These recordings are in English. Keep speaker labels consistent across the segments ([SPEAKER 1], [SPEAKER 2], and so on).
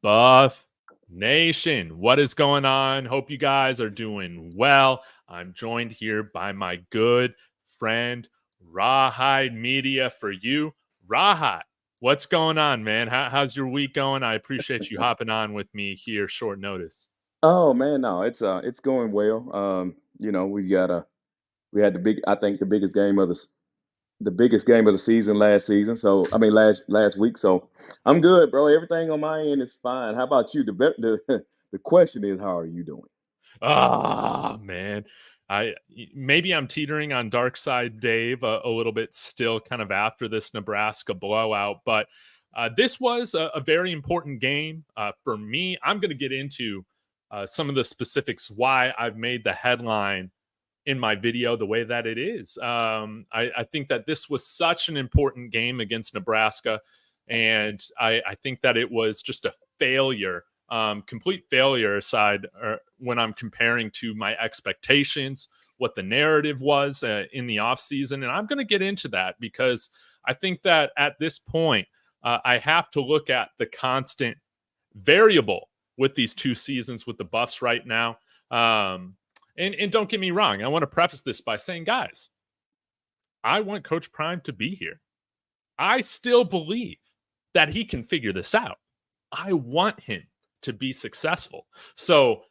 [SPEAKER 1] Buff Nation, what is going on? Hope you guys are doing well. I'm joined here by my good friend Rawhide Media for you. Rawhide, what's going on, man? How's your week going? I appreciate you hopping on with me here short notice.
[SPEAKER 2] Oh man, no, it's going well. We had I think the biggest game of the season last season. So I mean last week. So I'm good, bro. Everything on my end is fine. How about you? The question is, how are you doing?
[SPEAKER 1] Ah, man. Maybe I'm teetering on dark side Dave a little bit still kind of after this Nebraska blowout, but this was a very important game for me. I'm going to get into some of the specifics why I've made the headline in my video the way that it is. I think that this was such an important game against Nebraska, and I think that it was just a failure, complete failure aside when I'm comparing to my expectations, what the narrative was in the offseason. And I'm going to get into that because I think that at this point, I have to look at the constant variable with these two seasons with the Buffs right now. And don't get me wrong, I want to preface this by saying, guys, I want Coach Prime to be here. I still believe that he can figure this out. I want him to be successful. So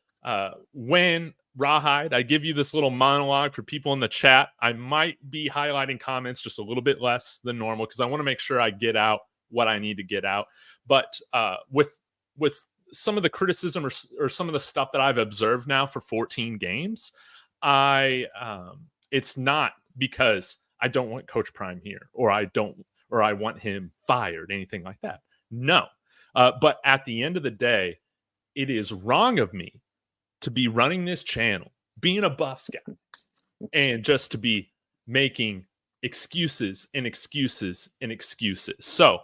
[SPEAKER 1] when Rawhide, I give you this little monologue for people in the chat, I might be highlighting comments just a little bit less than normal because I want to make sure I get out what I need to get out. But with some of the criticism or some of the stuff that I've observed now for 14 games, it's not because I don't want Coach Prime here or I want him fired, anything like that. No. But at the end of the day, it is wrong of me to be running this channel, being a Buffs guy, and just to be making excuses and excuses and excuses. So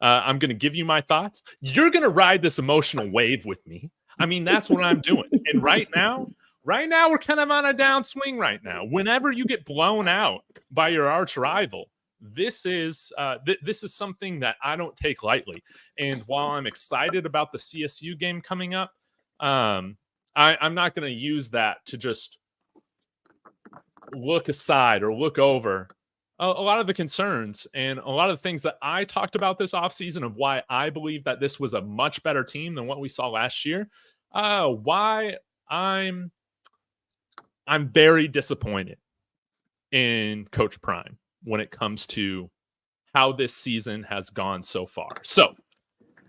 [SPEAKER 1] I'm going to give you my thoughts. You're going to ride this emotional wave with me. I mean, that's what I'm doing. And right now, we're kind of on a downswing right now. Whenever you get blown out by your arch rival, this is something that I don't take lightly. And while I'm excited about the CSU game coming up, I'm not going to use that to just look aside or look over a lot of the concerns and a lot of the things that I talked about this offseason of why I believe that this was a much better team than what we saw last year. Why I'm very disappointed in Coach Prime when it comes to how this season has gone so far. So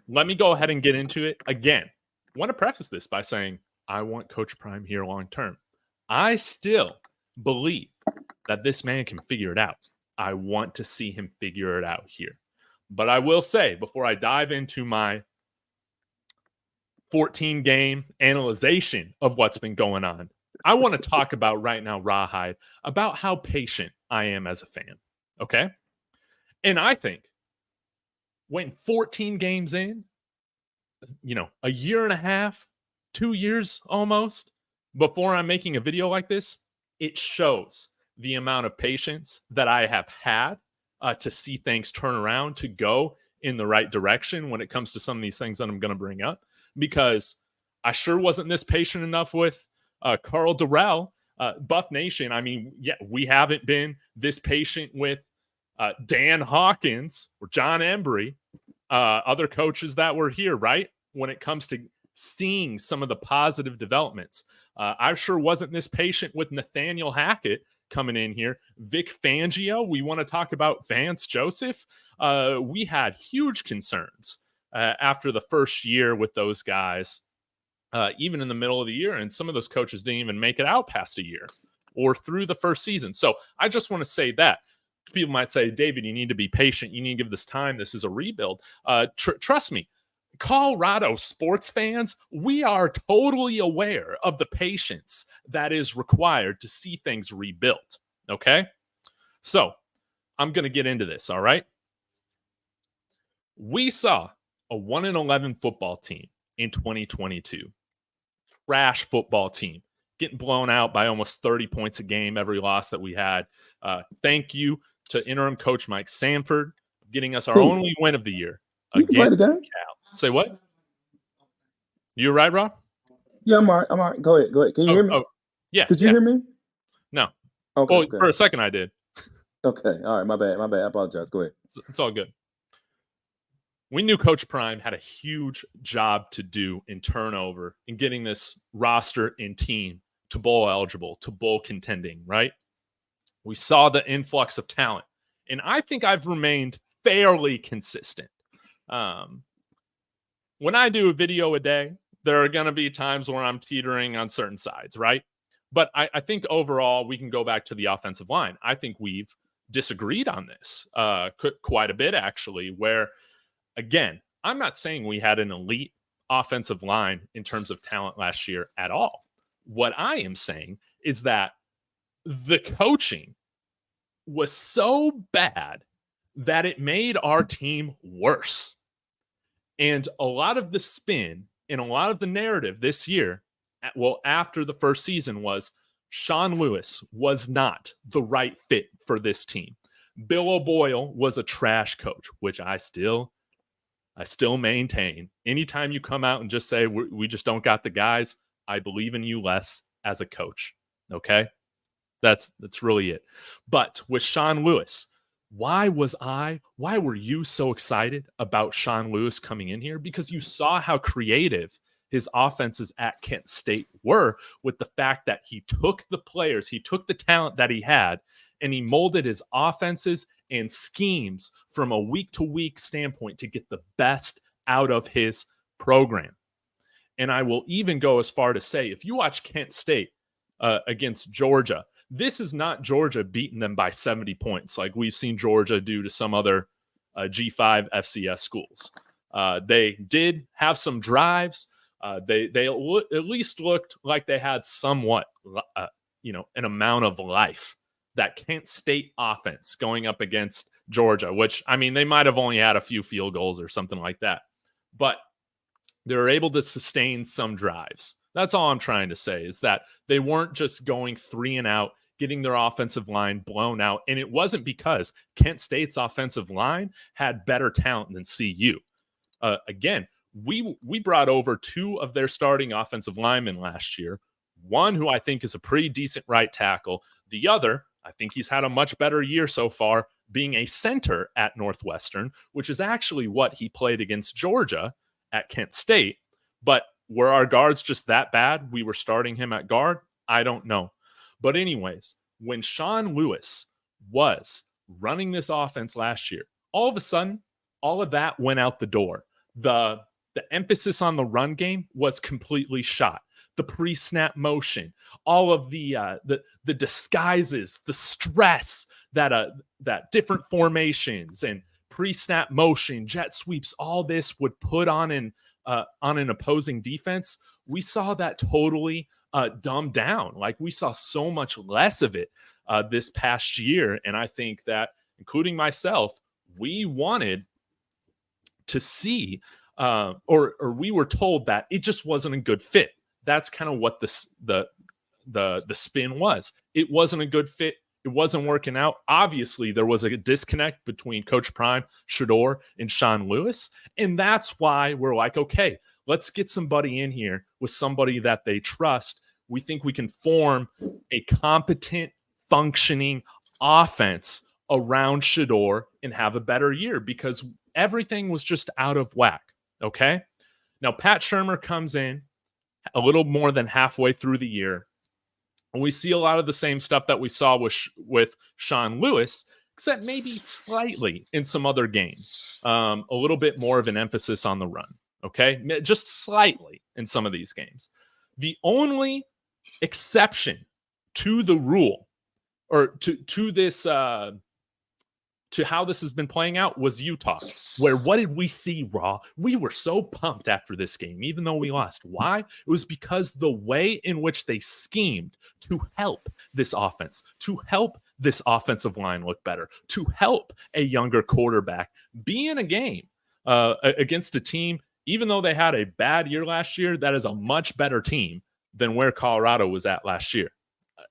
[SPEAKER 1] let me go ahead and get into it. Again, I want to preface this by saying I want Coach Prime here long term. I still believe that this man can figure it out. I want to see him figure it out here. But I will say, before I dive into my 14-game analyzation of what's been going on, I want to talk about right now, Rawhide, about how patient I am as a fan. Okay? And I think when 14 games in, a year and a half, 2 years almost, before I'm making a video like this, it shows the amount of patience that I have had to see things turn around, to go in the right direction when it comes to some of these things that I'm going to bring up, because I sure wasn't this patient enough with Carl Durrell, Buff Nation. I mean, yeah, we haven't been this patient with Dan Hawkins or John Embry, other coaches that were here, right? When it comes to seeing some of the positive developments. I sure wasn't this patient with Nathaniel Hackett coming in here. Vic Fangio, we want to talk about Vance Joseph. We had huge concerns after the first year with those guys, even in the middle of the year. And some of those coaches didn't even make it out past a year or through the first season. So I just want to say that. People might say, David, you need to be patient. You need to give this time. This is a rebuild. Trust me, Colorado sports fans, we are totally aware of the patience that is required to see things rebuilt. Okay? So I'm going to get into this. All right. We saw a 1-11 football team in 2022. Trash football team, getting blown out by almost 30 points a game every loss that we had. Thank you to interim coach Mike Sanford getting us our only win of the year
[SPEAKER 2] You can play the
[SPEAKER 1] against
[SPEAKER 2] game.
[SPEAKER 1] Cal. Say what? You right, Rob?
[SPEAKER 2] Yeah, I'm all right. I'm all right. Go ahead. Go ahead. Can you hear me?
[SPEAKER 1] Oh, yeah,
[SPEAKER 2] Could you
[SPEAKER 1] yeah.
[SPEAKER 2] hear me?
[SPEAKER 1] No.
[SPEAKER 2] Okay.
[SPEAKER 1] Well,
[SPEAKER 2] Okay.
[SPEAKER 1] for a second I did.
[SPEAKER 2] Okay. All right. My bad. My bad. I apologize. Go ahead.
[SPEAKER 1] It's all good. We knew Coach Prime had a huge job to do in turnover in getting this roster and team to bowl eligible, to bowl contending, right? We saw the influx of talent, and I think I've remained fairly consistent. Um, when I do a video a day, there are going to be times where I'm teetering on certain sides, right? But I think overall, we can go back to the offensive line. I think we've disagreed on this quite a bit, actually, where again, I'm not saying we had an elite offensive line in terms of talent last year at all. What I am saying is that the coaching was so bad that it made our team worse. And a lot of the spin and a lot of the narrative this year, well, after the first season, was Sean Lewis was not the right fit for this team. Bill O'Boyle was a trash coach, which I still maintain. Anytime you come out and just say we just don't got the guys, I believe in you less as a coach. Okay, that's really it. But with Sean Lewis, why were you so excited about Sean Lewis coming in here? Because you saw how creative his offenses at Kent State were, with the fact that he took the players, he took the talent that he had, and he molded his offenses and schemes from a week-to-week standpoint to get the best out of his program. And I will even go as far to say, if you watch Kent State against Georgia, this is not Georgia beating them by 70 points like we've seen Georgia do to some other G5 FCS schools. They did have some drives. They at least looked like they had somewhat, an amount of life. That Kent State offense going up against Georgia, which, I mean, they might have only had a few field goals or something like that, but they were able to sustain some drives. That's all I'm trying to say, is that they weren't just going 3 and out, getting their offensive line blown out. And it wasn't because Kent State's offensive line had better talent than CU. Again, we brought over 2 of their starting offensive linemen last year. One who I think is a pretty decent right tackle. The other, I think he's had a much better year so far, being a center at Northwestern, which is actually what he played against Georgia at Kent State. But were our guards just that bad? We were starting him at guard? I don't know. But anyways, when Sean Lewis was running this offense last year, all of a sudden, all of that went out the door. The emphasis on the run game was completely shot. The pre-snap motion, all of the disguises, the stress that different formations and pre-snap motion, jet sweeps, all this would put on an opposing defense. We saw that totally dumbed down. Like, we saw so much less of it this past year, and I think that, including myself, we wanted to see, or we were told that it just wasn't a good fit. That's kind of what the spin was. It wasn't a good fit. It wasn't working out. Obviously, there was a disconnect between Coach Prime, Shurmur, and Sean Lewis. And that's why we're like, okay, let's get somebody in here with somebody that they trust. We think we can form a competent, functioning offense around Shurmur and have a better year, because everything was just out of whack. Okay? Now, Pat Shurmur comes in a little more than halfway through the year, and we see a lot of the same stuff that we saw with Sean Lewis, except maybe slightly in some other games. A little bit more of an emphasis on the run, okay? Just slightly in some of these games. The only exception to the rule, or to this to how this has been playing out, was Utah, where what did we see, Raw? We were so pumped after this game, even though we lost. Why? It was because the way in which they schemed to help this offense, to help this offensive line look better, to help a younger quarterback be in a game against a team, even though they had a bad year last year, that is a much better team than where Colorado was at last year.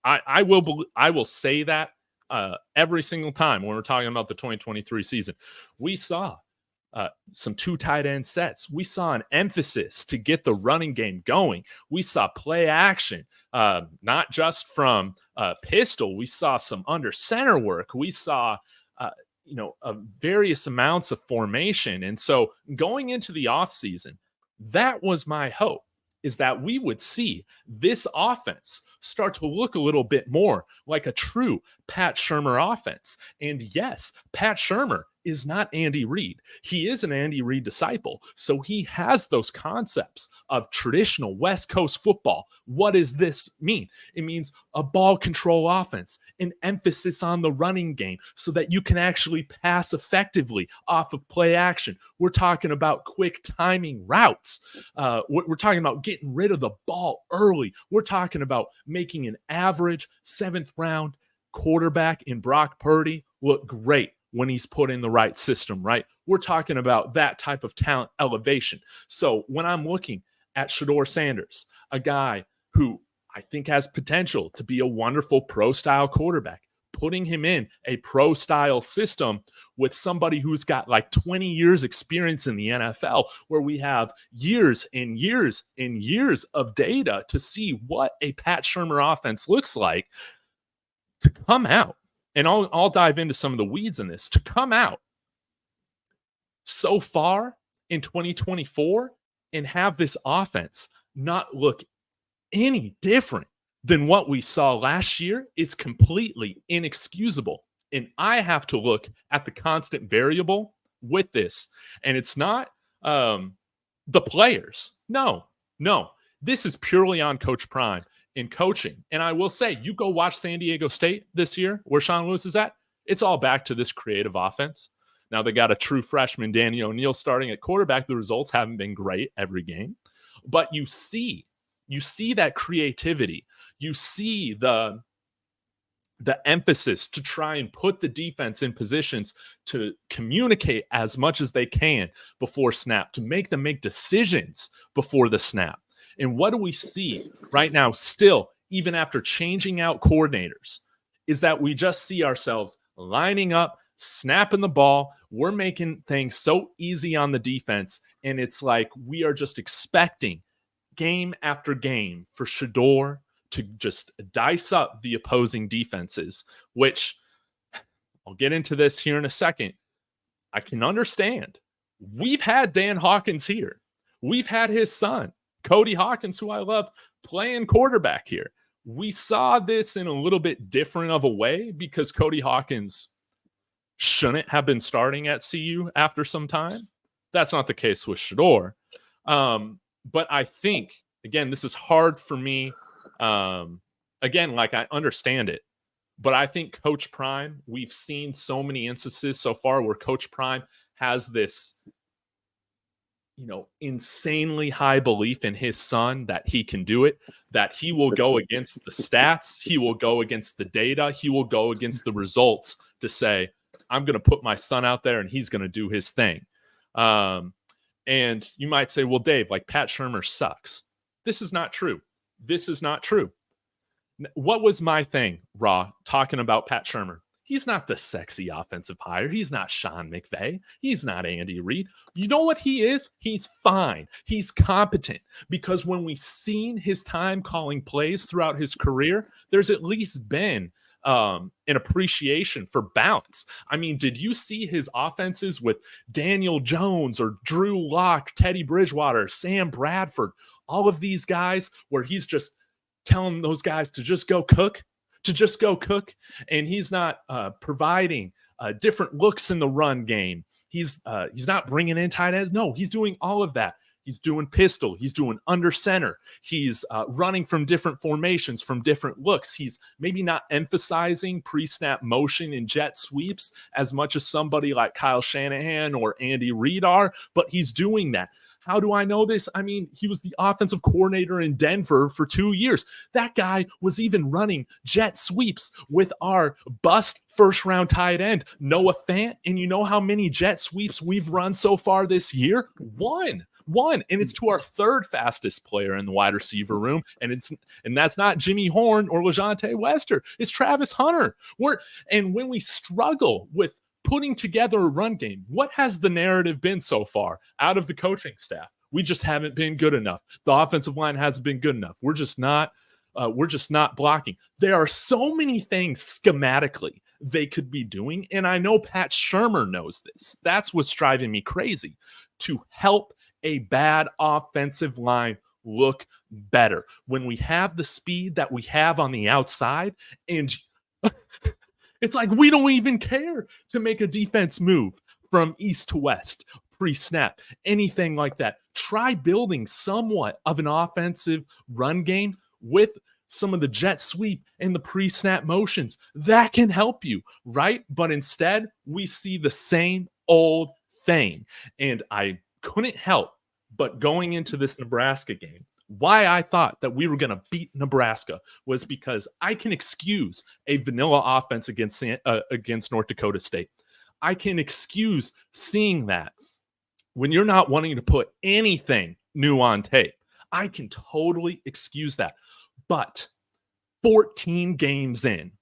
[SPEAKER 1] I will say that every single time when we're talking about the 2023 season. We saw some 2 tight end sets. We saw an emphasis to get the running game going. We saw play action, not just from pistol. We saw some under center work. We saw, various amounts of formation. And so going into the offseason, that was my hope, is that we would see this offense start to look a little bit more like a true Pat Shurmur offense. And yes, Pat Shurmur is not Andy Reid. He is an Andy Reid disciple. So he has those concepts of traditional West Coast football. What does this mean? It means a ball control offense, an emphasis on the running game so that you can actually pass effectively off of play action. We're talking about quick timing routes. We're talking about getting rid of the ball early. We're talking about making an average 7th round quarterback in Brock Purdy look great when he's put in the right system, right? We're talking about that type of talent elevation. So when I'm looking at Shurmur Sanders, a guy who I think has potential to be a wonderful pro-style quarterback, putting him in a pro-style system with somebody who's got like 20 years experience in the NFL, where we have years and years and years of data to see what a Pat Shurmur offense looks like, to come out, and I'll dive into some of the weeds in this, to come out so far in 2024 and have this offense not look any different than what we saw last year is completely inexcusable. And I have to look at the constant variable with this. And it's not the players. No. This is purely on Coach Prime in coaching. And I will say, you go watch San Diego State this year, where Sean Lewis is at, it's all back to this creative offense. Now they got a true freshman, Danny O'Neal, starting at quarterback. The results haven't been great every game. But you see that creativity. You see the emphasis to try and put the defense in positions to communicate as much as they can before snap, to make them make decisions before the snap. And what do we see right now still, even after changing out coordinators, is that we just see ourselves lining up, snapping the ball. We're making things so easy on the defense. And it's like we are just expecting game after game for Shurmur to just dice up the opposing defenses, which I'll get into this here in a second. I can understand. We've had Dan Hawkins here. We've had his son, Cody Hawkins, who I love, playing quarterback here. We saw this in a little bit different of a way because Cody Hawkins shouldn't have been starting at CU after some time. That's not the case with Shurmur. But I think, again, this is hard for me. Again, like I understand it, but I think Coach Prime, we've seen so many instances so far where Coach Prime has this, insanely high belief in his son that he can do it, that he will go against the stats, he will go against the data, he will go against the results to say, I'm going to put my son out there and he's going to do his thing. And you might say, well, Dave, like Pat Shurmur sucks. This is not true. This is not true. What was my thing, Raw, talking about Pat Shurmur? He's not the sexy offensive hire. He's not Sean McVay. He's not Andy Reid. You know what he is? He's fine. He's competent. Because when we've seen his time calling plays throughout his career, there's at least been an appreciation for balance. I mean, did you see his offenses with Daniel Jones or Drew Lock, Teddy Bridgewater, Sam Bradford, all of these guys where he's just telling those guys to just go cook? And he's not providing different looks in the run game. He's not bringing in tight ends. No, he's doing all of that. He's doing pistol. He's doing under center. He's running from different formations, from different looks. He's maybe not emphasizing pre-snap motion and jet sweeps as much as somebody like Kyle Shanahan or Andy Reid are, but he's doing that. How do I know this? I mean, he was the offensive coordinator in Denver for 2 years. That guy was even running jet sweeps with our bust first-round tight end, Noah Fant. And you know how many jet sweeps we've run so far this year? One. And it's to our third fastest player in the wide receiver room. And that's not Jimmy Horn or LeJonte Wester. It's Travis Hunter. When we struggle with putting together a run game. What has the narrative been so far out of the coaching staff? We just haven't been good enough. The offensive line hasn't been good enough. We're just not blocking. There are so many things schematically they could be doing, and I know Pat Shurmur knows this. That's what's driving me crazy, to help a bad offensive line look better. When we have the speed that we have on the outside, and it's like we don't even care to make a defense move from east to west, pre-snap, anything like that. Try building somewhat of an offensive run game with some of the jet sweep and the pre-snap motions. That can help you, right? But instead, we see the same old thing. And I couldn't help but going into this Nebraska game, why I thought that we were going to beat Nebraska was because I can excuse a vanilla offense against North Dakota State. I can excuse seeing that when you're not wanting to put anything new on tape. I can totally excuse that. But 14 games in,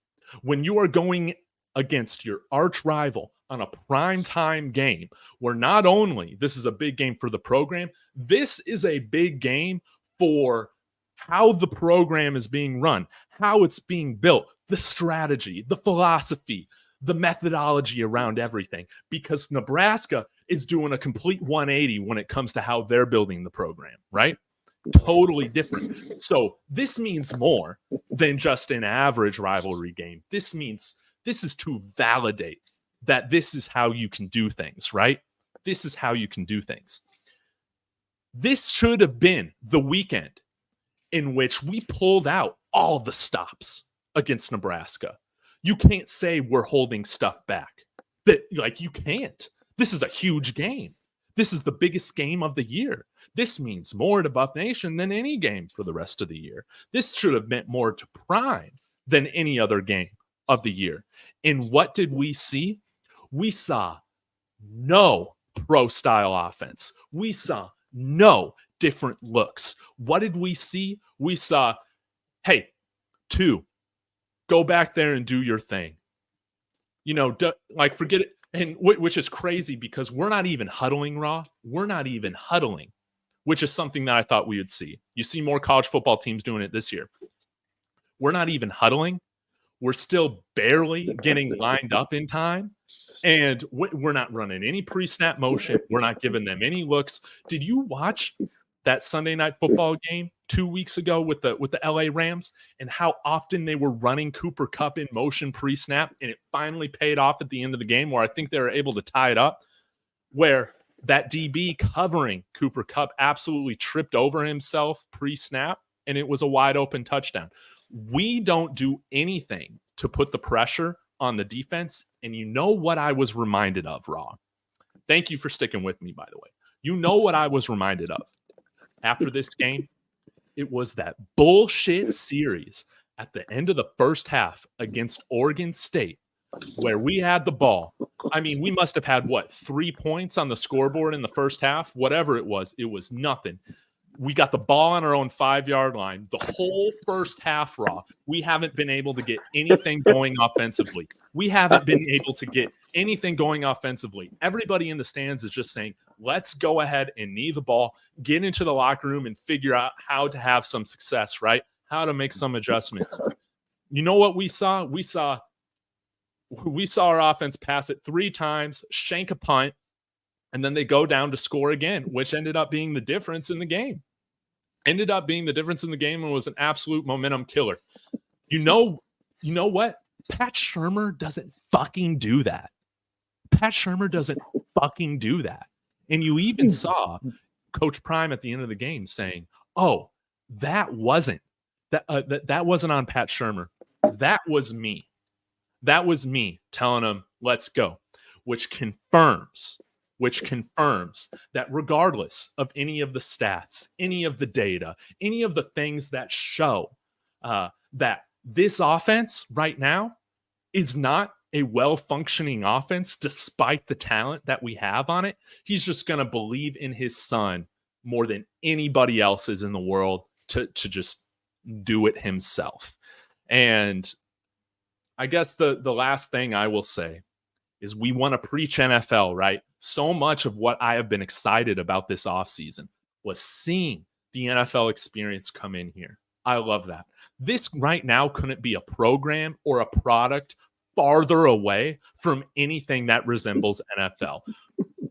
[SPEAKER 1] when you are going against your arch rival on a primetime game, where not only this is a big game for the program, this is a big game for how the program is being run, how it's being built, the strategy, the philosophy, the methodology around everything, because Nebraska is doing a complete 180 when it comes to how they're building the program, right? Totally different. So this means more than just an average rivalry game. This is to validate that this is how you can do things, right? This is how you can do things. This should have been the weekend in which we pulled out all the stops against Nebraska. You can't say we're holding stuff back. You can't. This is a huge game. This is the biggest game of the year. This means more to Buff Nation than any game for the rest of the year. This should have meant more to Prime than any other game of the year. And what did we see? We saw no pro-style offense. We saw no different looks. What did we see? We saw, hey, go back there and do your thing. Forget it. And which is crazy because we're not even huddling, Raw. We're not even huddling, which is something that I thought we would see. You see more college football teams doing it this year. We're not even huddling. We're still barely getting lined up in time. And we're not running any pre-snap motion. We're not giving them any looks. Did you watch that Sunday night football game 2 weeks ago with the LA Rams and how often they were running Cooper Kupp in motion pre-snap, and it finally paid off at the end of the game where I think they were able to tie it up, where that DB covering Cooper Kupp absolutely tripped over himself pre-snap, and it was a wide open touchdown. We don't do anything to put the pressure on the defense, and you know what I was reminded of, Raw? Thank you for sticking with me, by the way. You know what I was reminded of after this game? It was that bullshit series at the end of the first half against Oregon State where we had the ball. I mean, we must have had, 3 points on the scoreboard in the first half? Whatever it was nothing. We got the ball on our own 5-yard line. The whole first half, Raw, we haven't been able to get anything going offensively. Everybody in the stands is just saying, let's go ahead and knee the ball, get into the locker room and figure out how to have some success, right? How to make some adjustments. You know what we saw? We saw our offense pass it 3 times, shank a punt, and then they go down to score again, which ended up being the difference in the game. And was an absolute momentum killer. You know what? Pat Shurmur doesn't fucking do that. And you even saw Coach Prime at the end of the game saying, "Oh, that wasn't on Pat Shurmur. That was me. That was me telling him, let's go," which confirms that regardless of any of the stats, any of the data, any of the things that show that this offense right now is not a well-functioning offense despite the talent that we have on it, he's just going to believe in his son more than anybody else is in the world to just do it himself. And I guess the last thing I will say is we want to preach NFL, right? So much of what I have been excited about this offseason was seeing the NFL experience come in here. I love that. This right now couldn't be a program or a product farther away from anything that resembles NFL.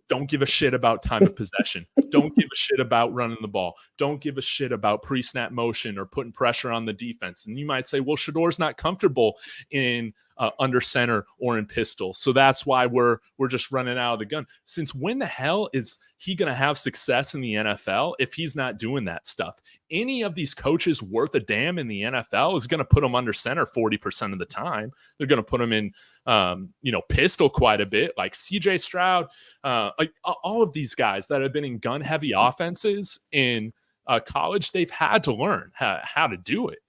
[SPEAKER 1] Don't give a shit about time of possession. Don't give a shit about running the ball. Don't give a shit about pre-snap motion or putting pressure on the defense. And you might say, well, Shador's not comfortable in under center or in pistol, so that's why we're just running out of the gun. Since when the hell is he going to have success in the NFL if he's not doing that stuff? Any of these coaches worth a damn in the NFL is going to put him under center 40% of the time. They're going to put him in pistol quite a bit, like CJ Stroud, like all of these guys that have been in gun heavy offenses in college, they've had to learn how to do it.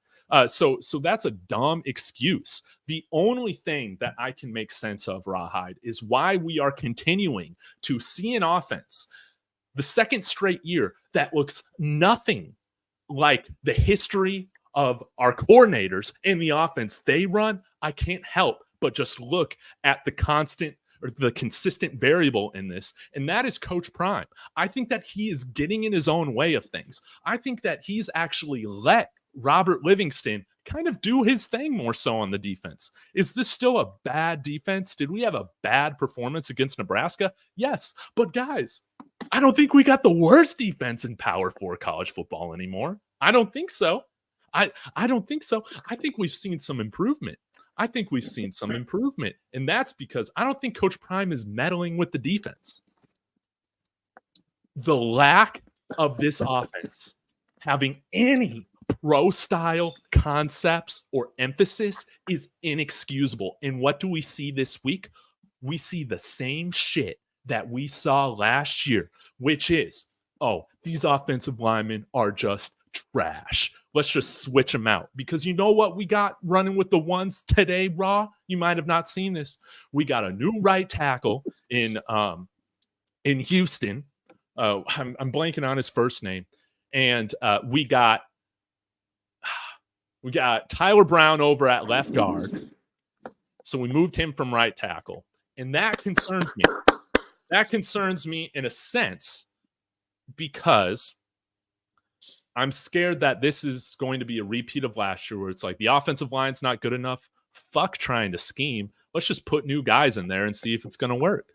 [SPEAKER 1] So that's a dumb excuse. The only thing that I can make sense of, Rawhide, is why we are continuing to see an offense the second straight year that looks nothing like the history of our coordinators in the offense they run. I can't help but just look at the consistent variable in this, and that is Coach Prime. I think that he is getting in his own way of things. I think that he's actually let Robert Livingston kind of do his thing more so on the defense. Is this still a bad defense? Did we have a bad performance against Nebraska? Yes. But guys, I don't think we got the worst defense in Power 4 college football anymore. I don't think so. I don't think so. I think we've seen some improvement. And that's because I don't think Coach Prime is meddling with the defense. The lack of this offense having any pro-style concepts or emphasis is inexcusable. And what do we see this week? We see the same shit that we saw last year, which is, these offensive linemen are just trash. Let's just switch them out. Because you know what we got running with the ones today, Raw? You might have not seen this. We got a new right tackle in Houston. I'm blanking on his first name. And we got Tyler Brown over at left guard. So we moved him from right tackle. And that concerns me. That concerns me in a sense because I'm scared that this is going to be a repeat of last year where it's like the offensive line's not good enough. Fuck trying to scheme. Let's just put new guys in there and see if it's going to work.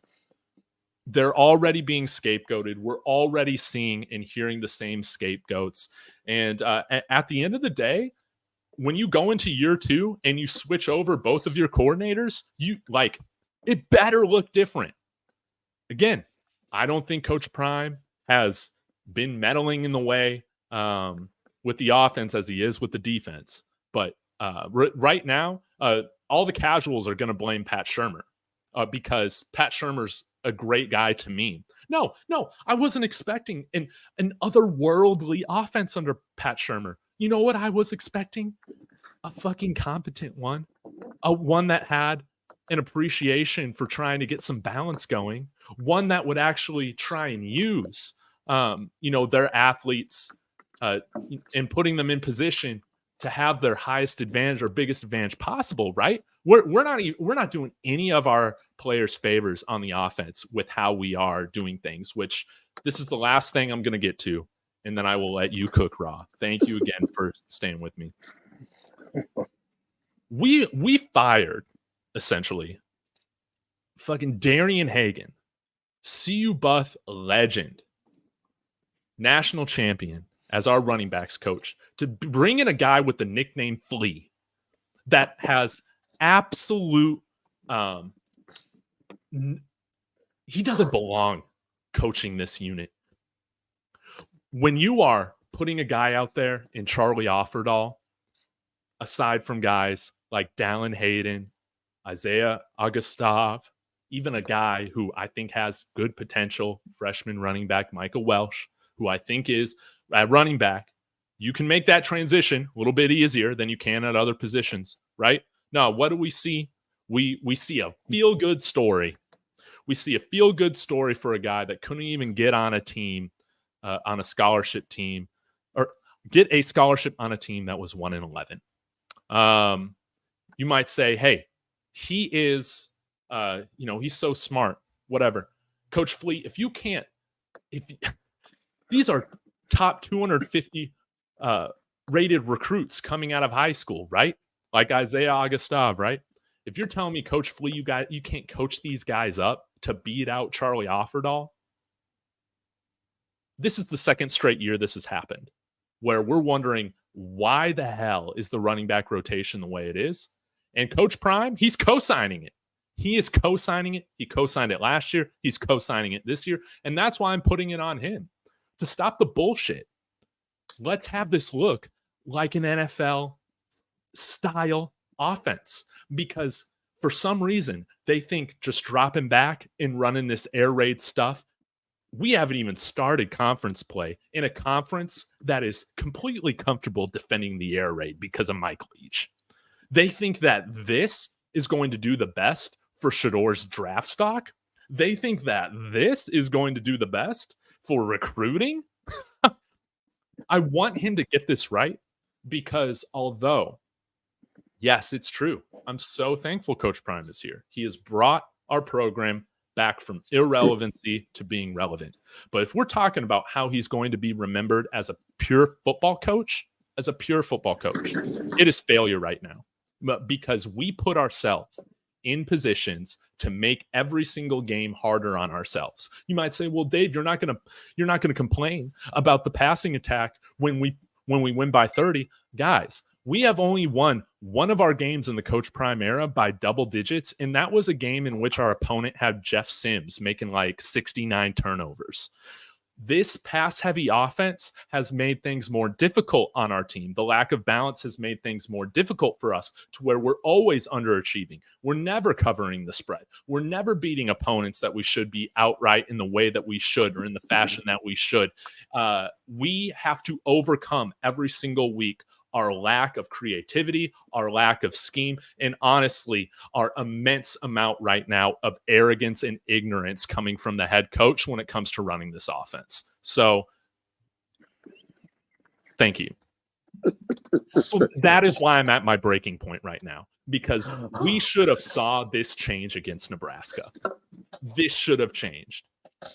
[SPEAKER 1] They're already being scapegoated. We're already seeing and hearing the same scapegoats. And at the end of the day, when you go into year 2 and you switch over both of your coordinators, it better look different. Again, I don't think Coach Prime has been meddling in the way with the offense as he is with the defense. But right now, all the casuals are going to blame Pat Shurmur because Pat Shurmur's a great guy to me. No, I wasn't expecting an otherworldly offense under Pat Shurmur. You know what I was expecting? A fucking competent one. A one that had an appreciation for trying to get some balance going. One that would actually try and use, their athletes and putting them in position to have their highest advantage or biggest advantage possible, right? We're not doing any of our players favors on the offense with how we are doing things, which this is the last thing I'm going to get to, and then I will let you cook, Raw. Thank you again for staying with me. We fired essentially fucking Darian Hagan, CU Buff legend, national champion, as our running backs coach, to bring in a guy with the nickname Flea that has absolute he doesn't belong coaching this unit. When you are putting a guy out there in Charlie Offerdahl, aside from guys like Dallin Hayden, Isaiah Augustave, even a guy who I think has good potential, freshman running back Michael Welsh, who I think is at running back, you can make that transition a little bit easier than you can at other positions, right? Now, what do we see? We see a feel-good story. We see a feel-good story for a guy that couldn't even get on a team, on a scholarship team, or get a scholarship on a team that was 1-11. You might say, hey, he is He's so smart, whatever. Coach Fleet, these are top 250 rated recruits coming out of high school, right? Like Isaiah Augustave, right? If you're telling me, Coach Flea, you can't coach these guys up to beat out Charlie Offerdahl, this is the second straight year this has happened, where we're wondering why the hell is the running back rotation the way it is? And Coach Prime, he's co-signing it. He is co-signing it. He co-signed it last year. He's co-signing it this year. And that's why I'm putting it on him to stop the bullshit. Let's have this look like an NFL style offense, because for some reason they think just dropping back and running this air raid stuff. We haven't even started conference play in a conference that is completely comfortable defending the air raid because of Mike Leach. They think that this is going to do the best for Shador's draft stock. They think that this is going to do the best for recruiting. I want him to get this right, because although, yes, it's true, I'm so thankful Coach Prime is here. He has brought our program back from irrelevancy to being relevant. But if we're talking about how he's going to be remembered as a pure football coach, it is failure right now, because we put ourselves in positions to make every single game harder on ourselves. You might say, well, Dave, you're not going to complain about the passing attack when we win by 30. Guys, we have only won one of our games in the Coach Prime era by double digits, and that was a game in which our opponent had Jeff Sims making like 69 turnovers. This pass-heavy offense has made things more difficult on our team. The lack of balance has made things more difficult for us, to where we're always underachieving. We're never covering the spread. We're never beating opponents that we should be outright in the way that we should, or in the fashion that we should. We have to overcome every single week our lack of creativity, our lack of scheme, and honestly, our immense amount right now of arrogance and ignorance coming from the head coach when it comes to running this offense. So, thank you. So that is why I'm at my breaking point right now, because we should have saw this change against Nebraska. This should have changed.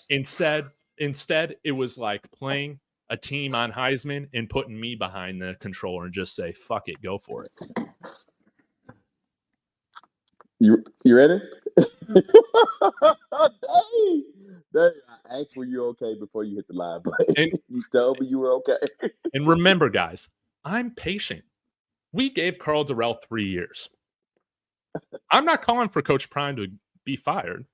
[SPEAKER 1] Instead, it was like playing a team on Heisman and putting me behind the controller and just say, fuck it, go for it.
[SPEAKER 2] You ready? Dang, I asked were you okay before you hit the live button. And you told me you were okay.
[SPEAKER 1] And remember, guys, I'm patient. We gave Carl Durrell 3 years. I'm not calling for Coach Prime to be fired,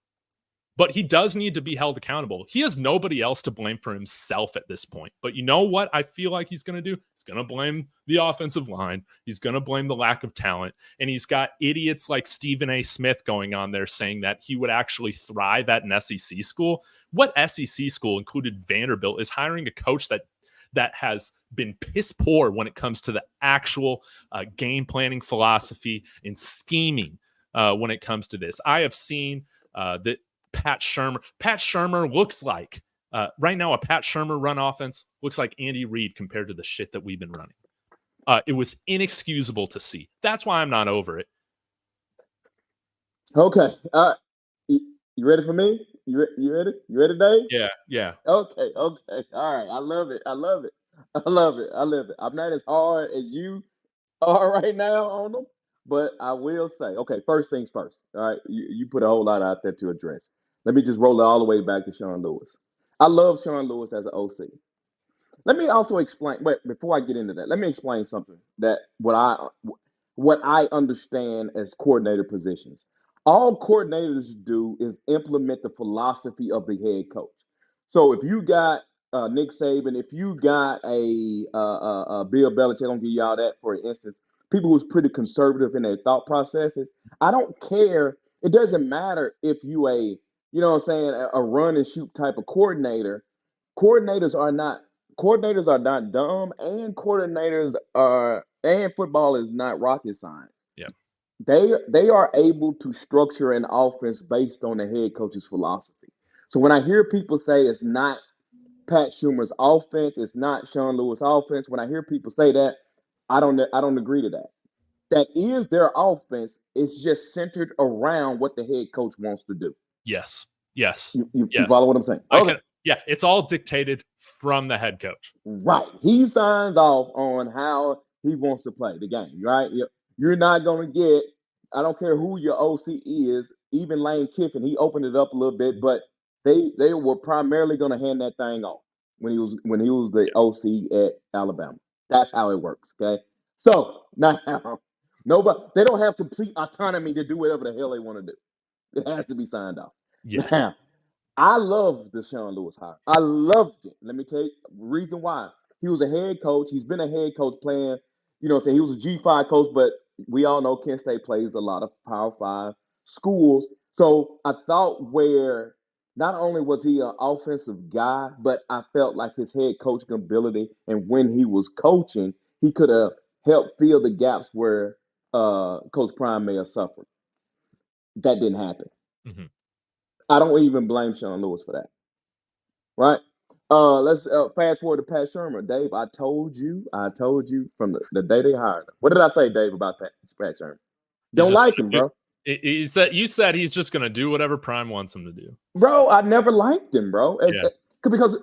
[SPEAKER 1] but he does need to be held accountable. He has nobody else to blame for himself at this point. But you know what I feel like he's going to do? He's going to blame the offensive line. He's going to blame the lack of talent. And he's got idiots like Stephen A. Smith going on there saying that he would actually thrive at an SEC school. What SEC school, included Vanderbilt, is hiring a coach that has been piss poor when it comes to the actual game planning philosophy and scheming when it comes to this? I have seen that Pat Shurmur looks like right now, a Pat Shurmur run offense looks like Andy Reid compared to the shit that we've been running. It was inexcusable to see. That's why I'm not over it.
[SPEAKER 2] Okay. You ready for me? You ready? You ready, Dave?
[SPEAKER 1] Yeah.
[SPEAKER 2] Okay. All right. I love it. I'm not as hard as you are right now on them, but I will say, okay, first things first. All right. You put a whole lot out there to address. Let me just roll it all the way back to Sean Lewis. I love Sean Lewis as an OC. Let me also explain. Wait, before I get into that, let me explain something that what I understand as coordinator positions. All coordinators do is implement the philosophy of the head coach. So if you got Nick Saban, if you got a Bill Belichick, I'm gonna give you all that for instance. People who's pretty conservative in their thought processes. I don't care. It doesn't matter if you a run and shoot type of coordinator. Coordinators are not dumb, and football is not rocket science.
[SPEAKER 1] Yeah.
[SPEAKER 2] They are able to structure an offense based on the head coach's philosophy. So when I hear people say it's not Pat Shurmur's offense, it's not Sean Lewis' offense, when I hear people say that, I don't agree to that. that is their offense is just centered around what the head coach wants to do.
[SPEAKER 1] Yes. Yes.
[SPEAKER 2] You
[SPEAKER 1] Yes.
[SPEAKER 2] follow what I'm saying?
[SPEAKER 1] I
[SPEAKER 2] Okay.
[SPEAKER 1] can. Yeah, it's all dictated from the head coach.
[SPEAKER 2] Right. He signs off on how he wants to play the game, right? You're not going to get, I don't care who your OC is, even Lane Kiffin, he opened it up a little bit, but they were primarily going to hand that thing off when he was the
[SPEAKER 1] Yeah.
[SPEAKER 2] OC at Alabama. That's how it works, okay? So now nobody they don't have complete autonomy to do whatever the hell they want to do. It has to be signed off.
[SPEAKER 1] Yes.
[SPEAKER 2] Now, I love the Sean Lewis hire. I loved it. Let me tell you the reason why. He was a head coach. He's been a head coach playing, saying he was a G5 coach, but we all know Kent State plays a lot of Power 5 schools. So I thought where not only was he an offensive guy, but I felt like his head coaching ability and when he was coaching, he could have helped fill the gaps where Coach Prime may have suffered. That didn't happen.
[SPEAKER 1] Mm-hmm.
[SPEAKER 2] I don't even blame Sean Lewis for that. Right? Let's fast forward to Pat Shurmur. Dave, I told you from the day they hired him. What did I say, Dave, about Pat Shurmur? Don't like him, bro.
[SPEAKER 1] You said he's just going to do whatever Prime wants him to do.
[SPEAKER 2] Bro, I never liked him, bro.
[SPEAKER 1] Yeah.
[SPEAKER 2] Because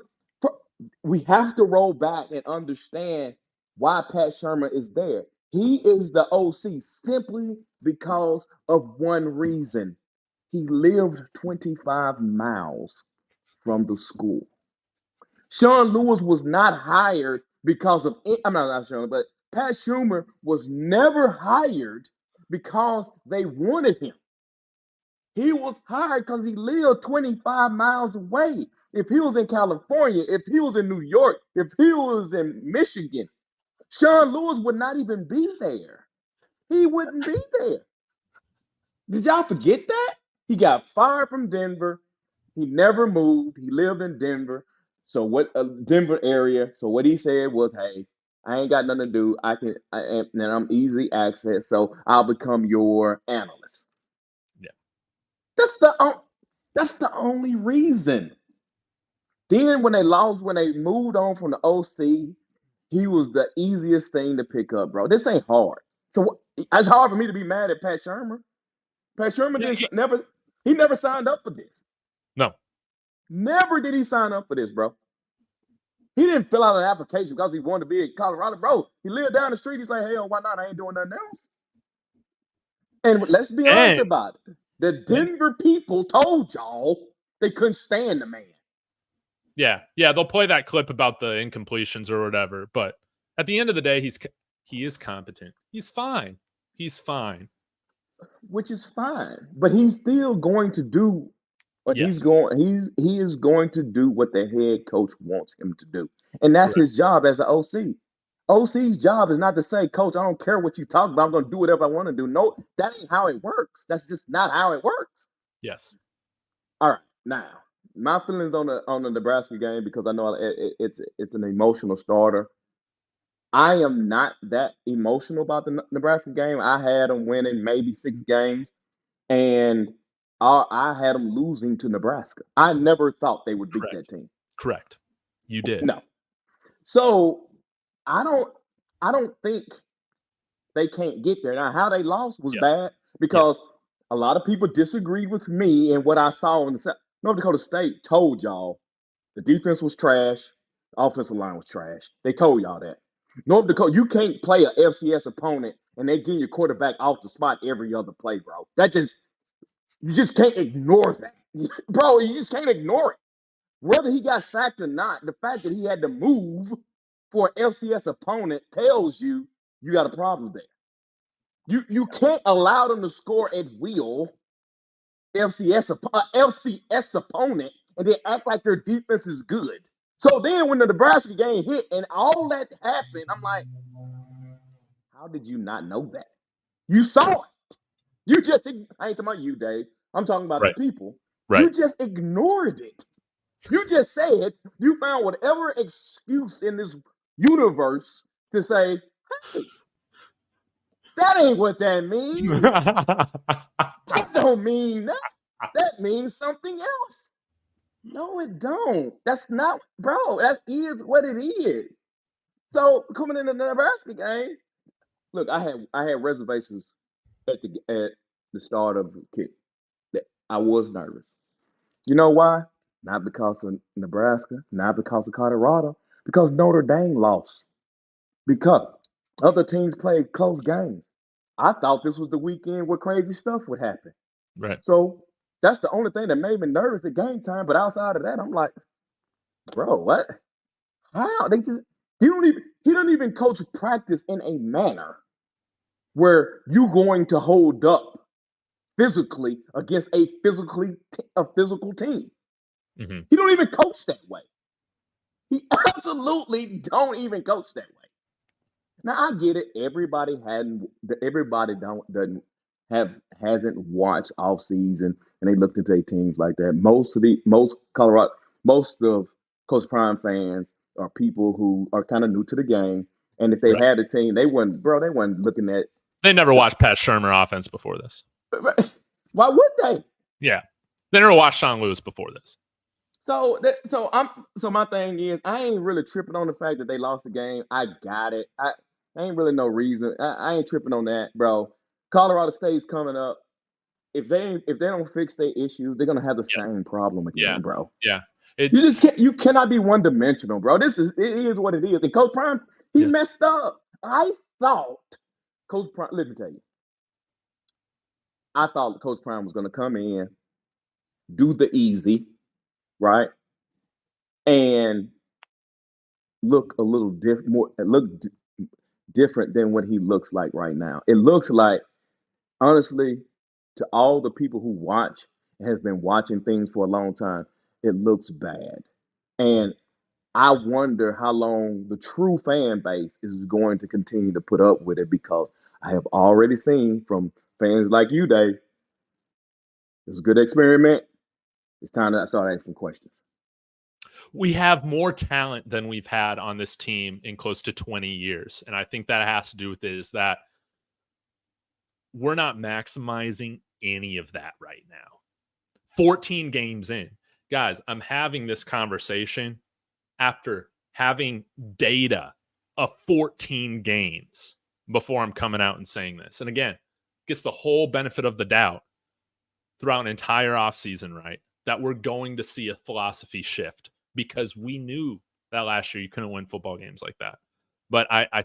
[SPEAKER 2] we have to roll back and understand why Pat Shurmur is there. He is the OC simply because of one reason. He lived 25 miles from the school. Sean Lewis was not hired because of, I'm not Sean, but Pat Shurmur was never hired because they wanted him. He was hired because he lived 25 miles away. If he was in California, if he was in New York, if he was in Michigan, Sean Lewis would not even be there. He wouldn't be there. Did y'all forget that? He got fired from Denver. He never moved. He lived in Denver. So what Denver area. So what he said was, "Hey, I ain't got nothing to do. And I'm easy access. So I'll become your analyst."
[SPEAKER 1] Yeah.
[SPEAKER 2] That's the only reason. Then when they moved on from the OC, he was the easiest thing to pick up, bro. This ain't hard. So it's hard for me to be mad at Pat Shurmur. Pat Shurmur he never signed up for this.
[SPEAKER 1] No.
[SPEAKER 2] Never did he sign up for this, bro. He didn't fill out an application because he wanted to be in Colorado, bro. He lived down the street. He's like, hell, why not? I ain't doing nothing else. And let's be honest about it. The Denver people told y'all they couldn't stand the man.
[SPEAKER 1] Yeah, they'll play that clip about the incompletions or whatever, but at the end of the day, he is competent. He's fine.
[SPEAKER 2] Which is fine, but he's still going to do what he is going to do what the head coach wants him to do, and that's his job as an OC. OC's job is not to say, "Coach, I don't care what you talk about. I'm going to do whatever I want to do." No, that ain't how it works. That's just not how it works.
[SPEAKER 1] Yes.
[SPEAKER 2] All right, now my feelings on the Nebraska game, because I know it's an emotional starter. I am not that emotional about the Nebraska game. I had them winning maybe 6 games, and I had them losing to Nebraska. I never thought they would beat that team.
[SPEAKER 1] Correct. You did.
[SPEAKER 2] No. So I don't think they can't get there. Now, how they lost was bad because a lot of people disagreed with me and what I saw in the North Dakota State told y'all the defense was trash, the offensive line was trash. They told y'all that. North Dakota, you can't play an FCS opponent and they get your quarterback off the spot every other play, bro. You just can't ignore that. Bro, you just can't ignore it. Whether he got sacked or not, the fact that he had to move for an FCS opponent tells you got a problem there. You can't allow them to score at will, FCS opponent, and then act like their defense is good. So then when the Nebraska game hit and all that happened, I'm like, how did you not know that? You saw it. I ain't talking about you, Dave. I'm talking about the people.
[SPEAKER 1] Right.
[SPEAKER 2] You just ignored it. You just said you found whatever excuse in this universe to say, hey, that ain't what that means. That don't mean that. That means something else. No, it don't. That's not, bro. That is what it is. So coming in the Nebraska game, look, I had reservations at the start of the kick. That I was nervous. You know why? Not because of Nebraska, not because of Colorado, because Notre Dame lost. Because other teams played close games. I thought this was the weekend where crazy stuff would happen.
[SPEAKER 1] Right.
[SPEAKER 2] So that's the only thing that made me nervous at game time. But outside of that, I'm like, bro, what? How? They just he don't even coach practice in a manner where you going to hold up physically against a physical team.
[SPEAKER 1] Mm-hmm.
[SPEAKER 2] He don't even coach that way. He absolutely don't even coach that way. Now I get it. Everybody don't doesn't have hasn't watched off season and they looked into their teams like that. Most of Coach Prime fans are people who are kind of new to the game. And if they
[SPEAKER 1] Right.
[SPEAKER 2] had a team, they weren't looking at
[SPEAKER 1] They never watched Pat Shurmur offense before this.
[SPEAKER 2] why would they?
[SPEAKER 1] Yeah. They never watched Sean Lewis before this.
[SPEAKER 2] So my thing is I ain't really tripping on the fact that they lost the game. I got it. I ain't really no reason. I ain't tripping on that, bro. Colorado State's coming up. If they don't fix their issues, they're gonna have the
[SPEAKER 1] Yeah.
[SPEAKER 2] same problem again, bro.
[SPEAKER 1] Yeah.
[SPEAKER 2] You cannot be one dimensional, bro. It is what it is. And Coach Prime, he
[SPEAKER 1] Yes.
[SPEAKER 2] messed up. I thought Coach Prime. Let me tell you, I thought Coach Prime was gonna come in, do the easy, right, and look a little different than what he looks like right now. It looks like, honestly, to all the people who watch and has been watching things for a long time, it looks bad. And I wonder how long the true fan base is going to continue to put up with it because I have already seen from fans like you, Dave, it's a good experiment. It's time to start asking questions.
[SPEAKER 1] We have more talent than we've had on this team in close to 20 years. And I think that has to do with it is that we're not maximizing any of that right now. 14 games in. Guys, I'm having this conversation after having data of 14 games before I'm coming out and saying this. And again, gets the whole benefit of the doubt throughout an entire offseason, right? That we're going to see a philosophy shift because we knew that last year you couldn't win football games like that. But I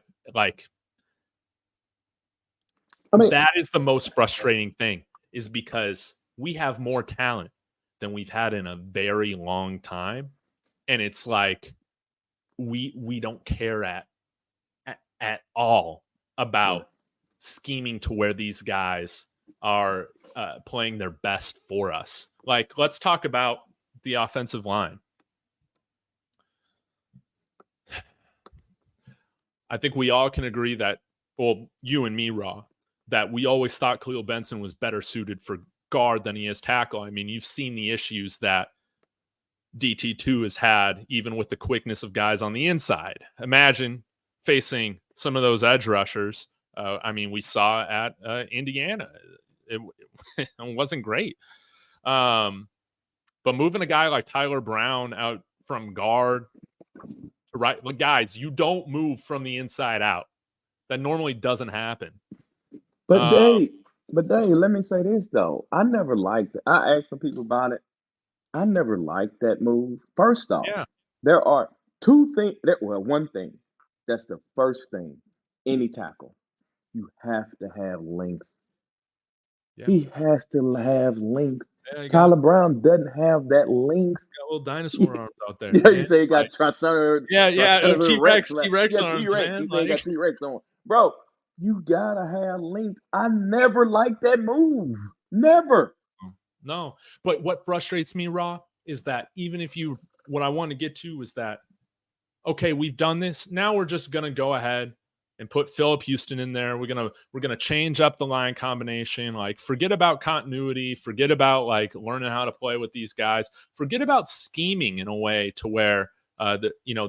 [SPEAKER 2] mean,
[SPEAKER 1] that is the most frustrating thing is because we have more talent than we've had in a very long time. And it's like we don't care at all about scheming to where these guys are playing their best for us. Like, let's talk about the offensive line. I think we all can agree that, well, you and me, Raw, that we always thought Khalil Benson was better suited for guard than he is tackle. I mean, you've seen the issues that DT2 has had, even with the quickness of guys on the inside. Imagine facing some of those edge rushers. I mean, we saw at Indiana. It wasn't great. But moving a guy like Tyler Brown out from guard to right, look, guys, you don't move from the inside out. That normally doesn't happen.
[SPEAKER 2] But Dave, let me say this though. I never liked it. I asked some people about it. I never liked that move. First off,
[SPEAKER 1] Yeah.
[SPEAKER 2] there are two things. One thing. That's the first thing. Any tackle, you have to have length.
[SPEAKER 1] Yeah.
[SPEAKER 2] He has to have length.
[SPEAKER 1] Yeah,
[SPEAKER 2] Tyler Brown doesn't have that length.
[SPEAKER 1] got little dinosaur arms out there.
[SPEAKER 2] Yeah, you say he got
[SPEAKER 1] T-Rex
[SPEAKER 2] Yeah,
[SPEAKER 1] arms,
[SPEAKER 2] T-Rex.
[SPEAKER 1] man.
[SPEAKER 2] You say he got T-Rex on. Bro, you gotta have length. I never liked that move. Never.
[SPEAKER 1] No. But what frustrates me, Raw, is that even if you, what I want to get to is that, okay, we've done this. Now we're just gonna go ahead and put Phillip Houston in there. We're gonna change up the line combination. Like, forget about continuity. Forget about like learning how to play with these guys. Forget about scheming in a way to where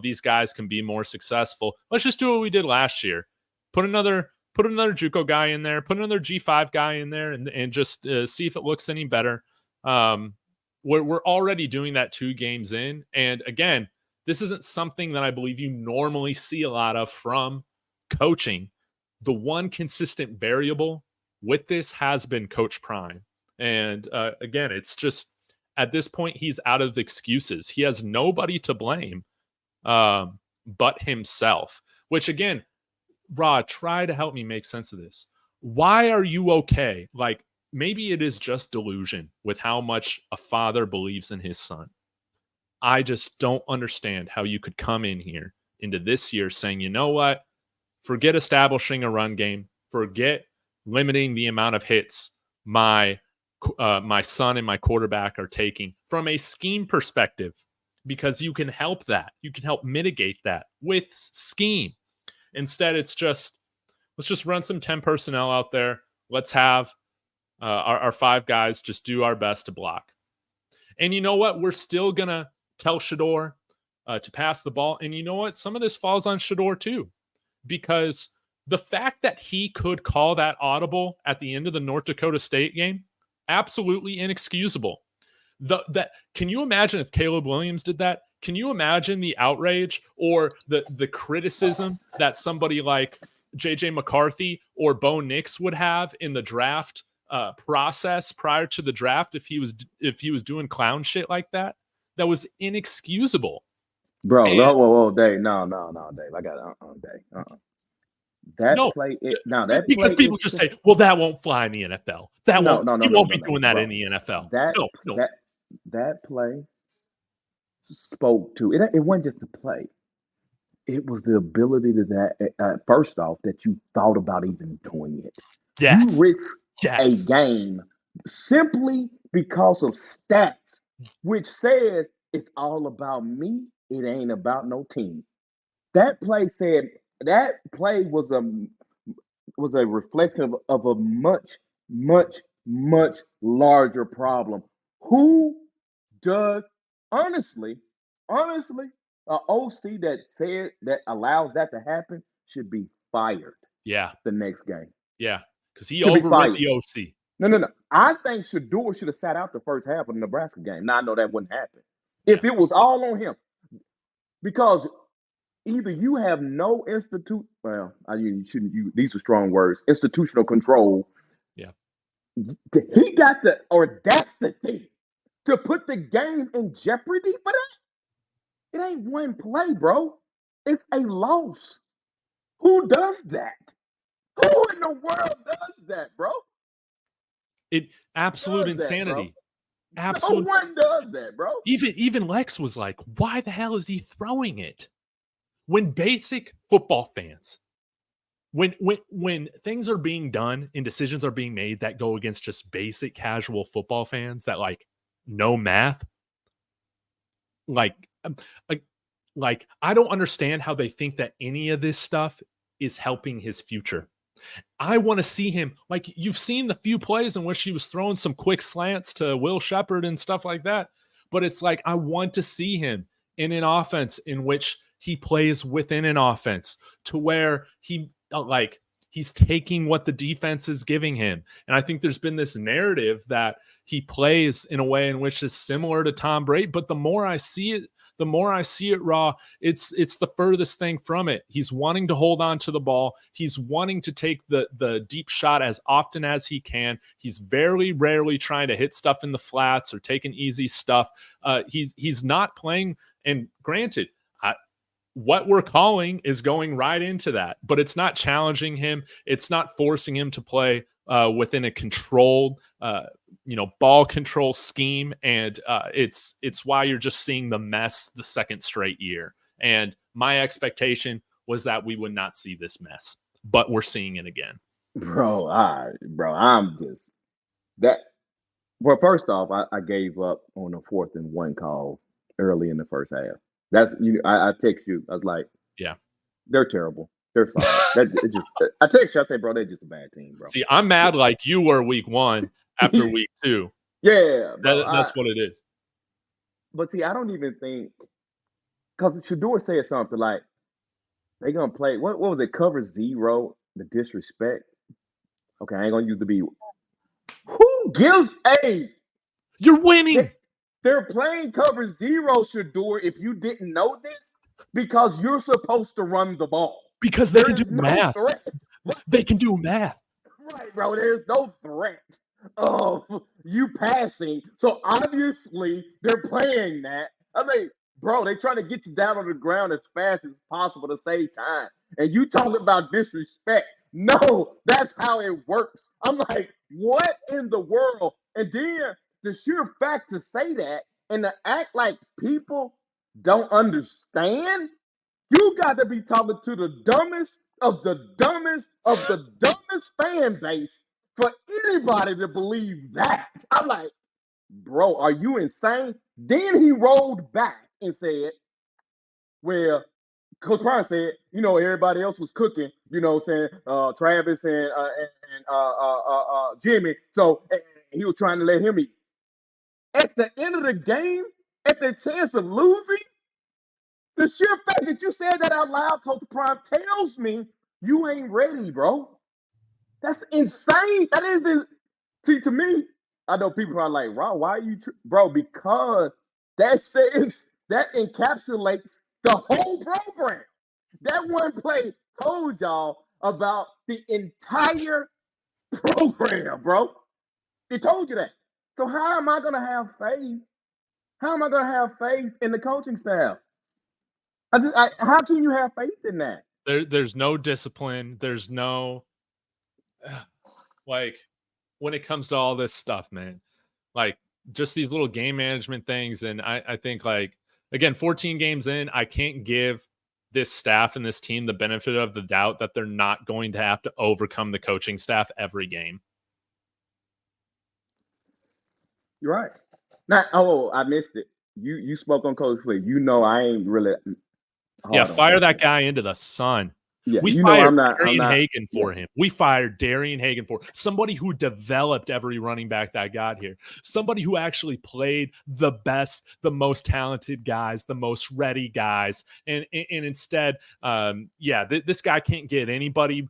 [SPEAKER 1] these guys can be more successful. Let's just do what we did last year. Put another JUCO guy in there. Put another G5 guy in there, and just see if it looks any better. We're already doing that 2 games in, and again, this isn't something that I believe you normally see a lot of from coaching, the one consistent variable with this has been Coach Prime. And again, it's just at this point, he's out of excuses. He has nobody to blame but himself, which again, Rod, try to help me make sense of this. Why are you okay? Like, maybe it is just delusion with how much a father believes in his son. I just don't understand how you could come in here into this year saying, you know what? Forget establishing a run game. Forget limiting the amount of hits my son and my quarterback are taking from a scheme perspective, because you can help that. You can help mitigate that with scheme. Instead, it's just, let's just run some 10 personnel out there. Let's have our 5 guys just do our best to block. And you know what? We're still going to tell Shurmur to pass the ball. And you know what? Some of this falls on Shurmur too, because the fact that he could call that audible at the end of the North Dakota State game, absolutely inexcusable. Can you imagine if Caleb Williams did that? Can you imagine the outrage or the criticism that somebody like J.J. McCarthy or Bo Nix would have in the draft process prior to the draft if he was doing clown shit like that? That was inexcusable.
[SPEAKER 2] Bro, whoa, Dave. No, Dave. I got Dave.
[SPEAKER 1] Because people just say, well, that won't fly in the NFL. He won't be doing that in the NFL.
[SPEAKER 2] That play spoke to it. It wasn't just the play. It was the ability to that. First off, that you thought about even doing it.
[SPEAKER 1] Yes.
[SPEAKER 2] You risk a game simply because of stats, which says it's all about me. It ain't about no team. That play was a reflection of a much, much, much larger problem. Who does honestly, an OC that allows that to happen should be fired.
[SPEAKER 1] Yeah.
[SPEAKER 2] The next game.
[SPEAKER 1] Yeah. Because he overrid the OC.
[SPEAKER 2] No. I think Shurmur should have sat out the first half of the Nebraska game. Now I know that wouldn't happen. If it was all on him. Because either you have no these are strong words, institutional control.
[SPEAKER 1] Yeah.
[SPEAKER 2] He got the audacity to put the game in jeopardy for that. It ain't one play, bro. It's a loss. Who does that? Who in the world does that, bro?
[SPEAKER 1] Absolute insanity.
[SPEAKER 2] No one does that, bro.
[SPEAKER 1] Even Lex was like, why the hell is he throwing it? When basic football fans, when things are being done and decisions are being made that go against just basic casual football fans that like know math, like I don't understand how they think that any of this stuff is helping his future. I want to see him, like you've seen the few plays in which he was throwing some quick slants to Will Shepherd and stuff like that. But it's like, I want to see him in an offense in which he plays within an offense to where he's taking what the defense is giving him. And I think there's been this narrative that he plays in a way in which is similar to Tom Brady. But the more I see it, Raw, it's the furthest thing from it. He's wanting to hold on to the ball. He's wanting to take the deep shot as often as he can. He's very rarely trying to hit stuff in the flats or taking easy stuff. He's not playing. And granted, what we're calling is going right into that, but it's not challenging him. It's not forcing him to play within a controlled, ball control scheme. And it's why you're just seeing the mess the second straight year. And my expectation was that we would not see this mess, but we're seeing it again.
[SPEAKER 2] Bro, I'm just that. Well, first off, I gave up on a 4th and 1 call early in the first half. That's I text you. I was like,
[SPEAKER 1] yeah,
[SPEAKER 2] they're terrible. They're fine. I text you. I say, bro, they're just a bad team, bro.
[SPEAKER 1] See, I'm mad like you were week 1 after week 2.
[SPEAKER 2] Yeah, bro,
[SPEAKER 1] that's what it is.
[SPEAKER 2] But see, I don't even think, because Shurmur said something like they're gonna play. What was it? Cover 0. The disrespect. Okay, I ain't gonna use the B. Who gives a?
[SPEAKER 1] You're winning.
[SPEAKER 2] They're playing cover 0, Shurmur, if you didn't know this, because you're supposed to run the ball.
[SPEAKER 1] Because they can do math. They can do math.
[SPEAKER 2] Right, bro. There's no threat of you passing. So obviously they're playing that. I mean, bro, they trying to get you down on the ground as fast as possible to save time. And you talking about disrespect. No, that's how it works. I'm like, what in the world? And then the sheer fact to say that and to act like people don't understand, you got to be talking to the dumbest of the dumbest of the dumbest fan base for anybody to believe that. I'm like, bro, are you insane? Then he rolled back and said, well, Coach Prime said, everybody else was cooking, saying Travis and Jimmy. So he was trying to let him eat. At the end of the game, at the chance of losing, the sheer fact that you said that out loud, Coach Prime, tells me you ain't ready, bro. That's insane. That is, see, to me, I know people are like, Ron, why are you, bro? Because that encapsulates the whole program. That one play told y'all about the entire program, bro. It told you that. So how am I going to have faith? How am I going to have faith in the coaching staff? How can you have faith in that?
[SPEAKER 1] There's no discipline. There's no like when it comes to all this stuff, man. Like just these little game management things, and I think like again, 14 games in, I can't give this staff and this team the benefit of the doubt that they're not going to have to overcome the coaching staff every game.
[SPEAKER 2] You're right. Now, I missed it. You spoke on Coach Flea. I ain't really.
[SPEAKER 1] Yeah, fire that guy into the sun.
[SPEAKER 2] Yeah,
[SPEAKER 1] we fired Darian Hagan for him. We fired Darian Hagan for somebody who developed every running back that got here. Somebody who actually played the best, the most talented guys, the most ready guys. And instead, this guy can't get anybody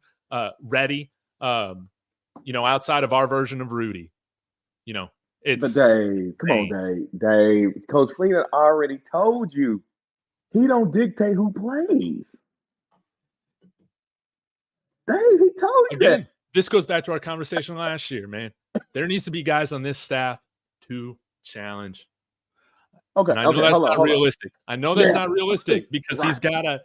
[SPEAKER 1] ready, outside of our version of Rudy.
[SPEAKER 2] But Dave, come on, Dave. Coach Flea already told you he don't dictate who plays. Dave, he told you that.
[SPEAKER 1] This goes back to our conversation last year, man. There needs to be guys on this staff to challenge.
[SPEAKER 2] Okay,
[SPEAKER 1] and I know that's not realistic. I know that's not realistic because he's gotta,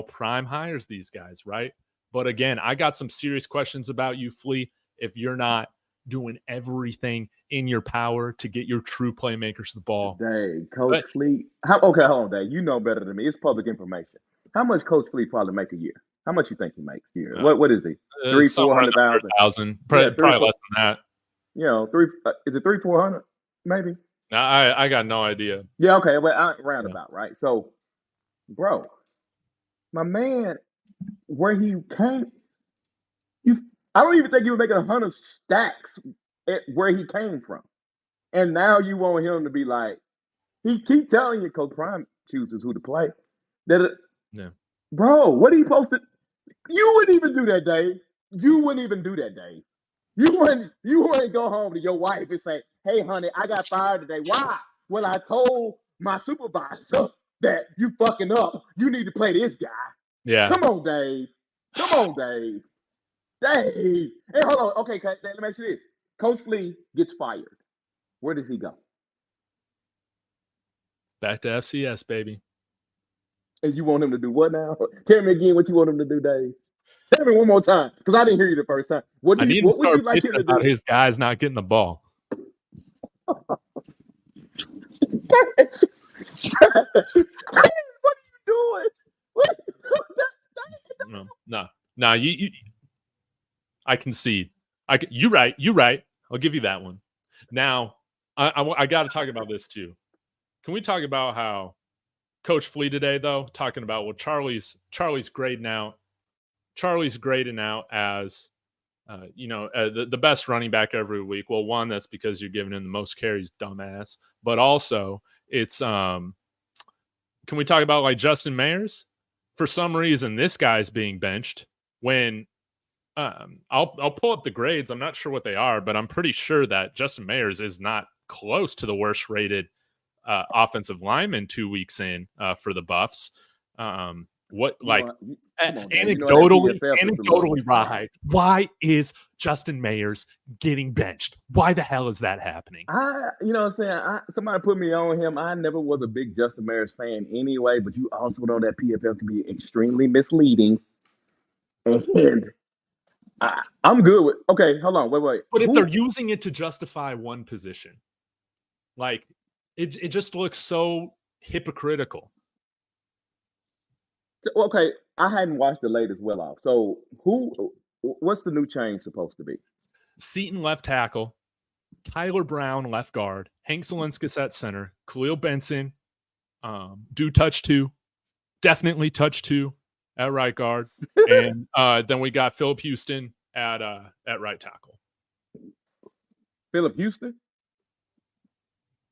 [SPEAKER 1] Prime hires these guys, right? But again, I got some serious questions about you, Flea, if you're not doing everything in your power to get your true playmakers the ball.
[SPEAKER 2] Dave, Coach Flea. Hold on, Dave. You know better than me. It's public information. How much Coach Flea probably make a year? How much you think he makes a year? What is he?
[SPEAKER 1] 300,000-400,000. Probably less than that.
[SPEAKER 2] Is it 300-400? Maybe.
[SPEAKER 1] I got no idea.
[SPEAKER 2] Yeah, okay, well, roundabout, right? So, bro, my man, where he came, I don't even think he was making 100 stacks at where he came from, and now you want him to be like, he keep telling you, Coach Prime chooses who to play. Bro, what are you supposed to? You wouldn't even do that, Dave. You wouldn't even do that, Dave. You wouldn't go home to your wife and say, hey, honey, I got fired today. Why? Well, I told my supervisor that you fucking up. You need to play this guy.
[SPEAKER 1] Yeah.
[SPEAKER 2] Come on, Dave. Dave. Hey, hold on. Okay, let me ask you this. Coach Flea gets fired. Where does he go?
[SPEAKER 1] Back to FCS, baby.
[SPEAKER 2] And you want him to do what now? Tell me again what you want him to do, Dave. Tell me one more time, because I didn't hear you the first time. What would you like him to do?
[SPEAKER 1] His guys not getting the ball.
[SPEAKER 2] What are you doing?
[SPEAKER 1] No. You I concede. You right. I'll give you that one. Now, I got to talk about this too. Can we talk about how Coach Flea today, though, talking about what Charlie's grading out. Charlie's grading out as, the best running back every week. Well, one, that's because you're giving him the most carries, dumbass. But also, it's can we talk about like Justin Mayers? For some reason, this guy's being benched when I'll pull up the grades. I'm not sure what they are, but I'm pretty sure that Justin Mayers is not close to the worst rated offensive lineman 2 weeks in for the Buffs. What,
[SPEAKER 2] You
[SPEAKER 1] like,
[SPEAKER 2] know, come on, Dan. You know that
[SPEAKER 1] anecdotally,
[SPEAKER 2] PFF is a little.
[SPEAKER 1] Rawhide, why is Justin Mayers getting benched? Why the hell is that happening?
[SPEAKER 2] You know what I'm saying? Somebody put me on him. I never was a big Justin Mayers fan anyway, but you also know that PFF can be extremely misleading. And I'm good with. Okay, hold on, wait.
[SPEAKER 1] But if they're using it to justify one position, like it just looks so hypocritical.
[SPEAKER 2] Okay, I hadn't watched the latest well off. So what's the new change supposed to be?
[SPEAKER 1] Seaton left tackle, Tyler Brown left guard, Hank Zielinskis at center, Khalil Benson, do touch two, definitely touch two at right guard, and then we got Philip Houston at right tackle.
[SPEAKER 2] Philip Houston,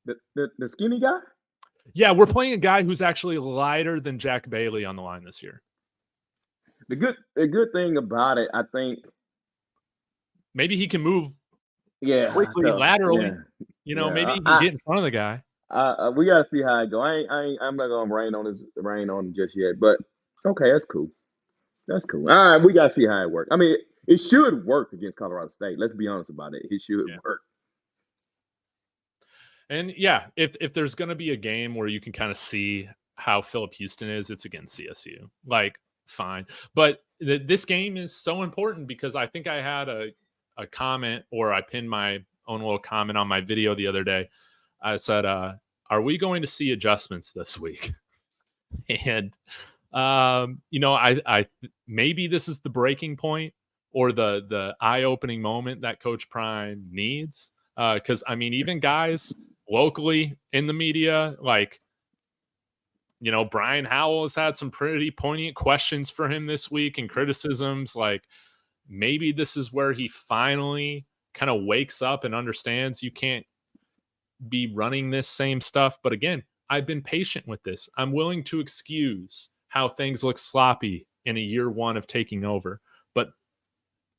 [SPEAKER 2] the skinny guy.
[SPEAKER 1] Yeah, we're playing a guy who's actually lighter than Jack Bailey on the line this year.
[SPEAKER 2] The good thing about it, I think,
[SPEAKER 1] maybe he can move quickly laterally. Maybe he can get in front of the guy.
[SPEAKER 2] We gotta see how it go. I'm not gonna rain on him just yet. But okay, that's cool. That's cool. All right, we gotta see how it works. I mean, it should work against Colorado State. Let's be honest about it. It should work.
[SPEAKER 1] And yeah, if there's going to be a game where you can kind of see how Philip Houston is, it's against CSU. Like, fine. But this game is so important because I think I had a comment, or I pinned my own little comment on my video the other day. I said, are we going to see adjustments this week? And, I maybe this is the breaking point or the eye-opening moment that Coach Prime needs. Because, I mean, even guys locally in the media, like, Brian Howell has had some pretty poignant questions for him this week and criticisms. Like, maybe this is where he finally kind of wakes up and understands you can't be running this same stuff. But again, I've been patient with this. I'm willing to excuse how things look sloppy in a year one of taking over. But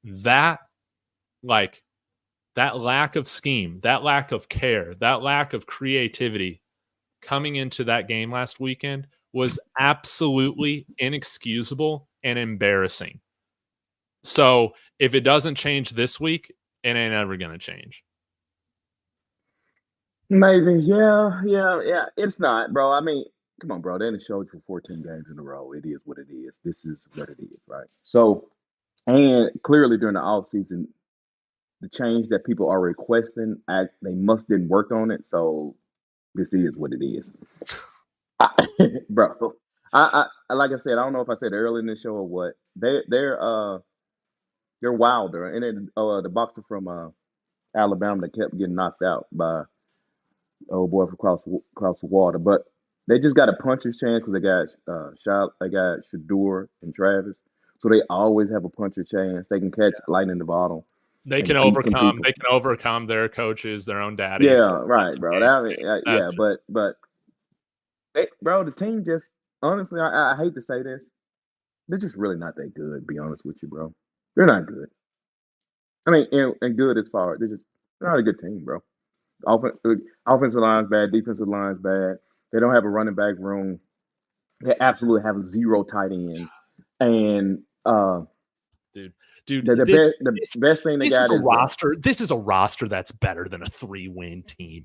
[SPEAKER 1] that lack of scheme, that lack of care, that lack of creativity coming into that game last weekend was absolutely inexcusable and embarrassing. So if it doesn't change this week, it ain't ever going to change.
[SPEAKER 2] Maybe, yeah. It's not, bro. I mean, come on, bro. They didn't show it for 14 games in a row. It is what it is. This is what it is, right? So, and clearly during the offseason, the change that people are requesting, they must didn't work on it. So this is what it is, bro. I like I said, I don't know if I said earlier in the show or what. They're Wilder, and then the boxer from Alabama that kept getting knocked out by old boy from across the water. But they just got a puncher's chance because they got Shurmur and Travis, so they always have a puncher chance. They can catch lightning in the bottle.
[SPEAKER 1] They can overcome. They can overcome their coaches, their own daddy.
[SPEAKER 2] Yeah, right, bro. But bro, the team just honestly, I hate to say this, they're just really not that good. Be honest with you, bro. They're not good. I mean, and good as far they're not a good team, bro. Offensive line's bad, defensive line's bad. They don't have a running back room. They absolutely have 0 tight ends, and
[SPEAKER 1] Dude,
[SPEAKER 2] the best thing they got is
[SPEAKER 1] a roster. This is a roster that's better than a 3-win team.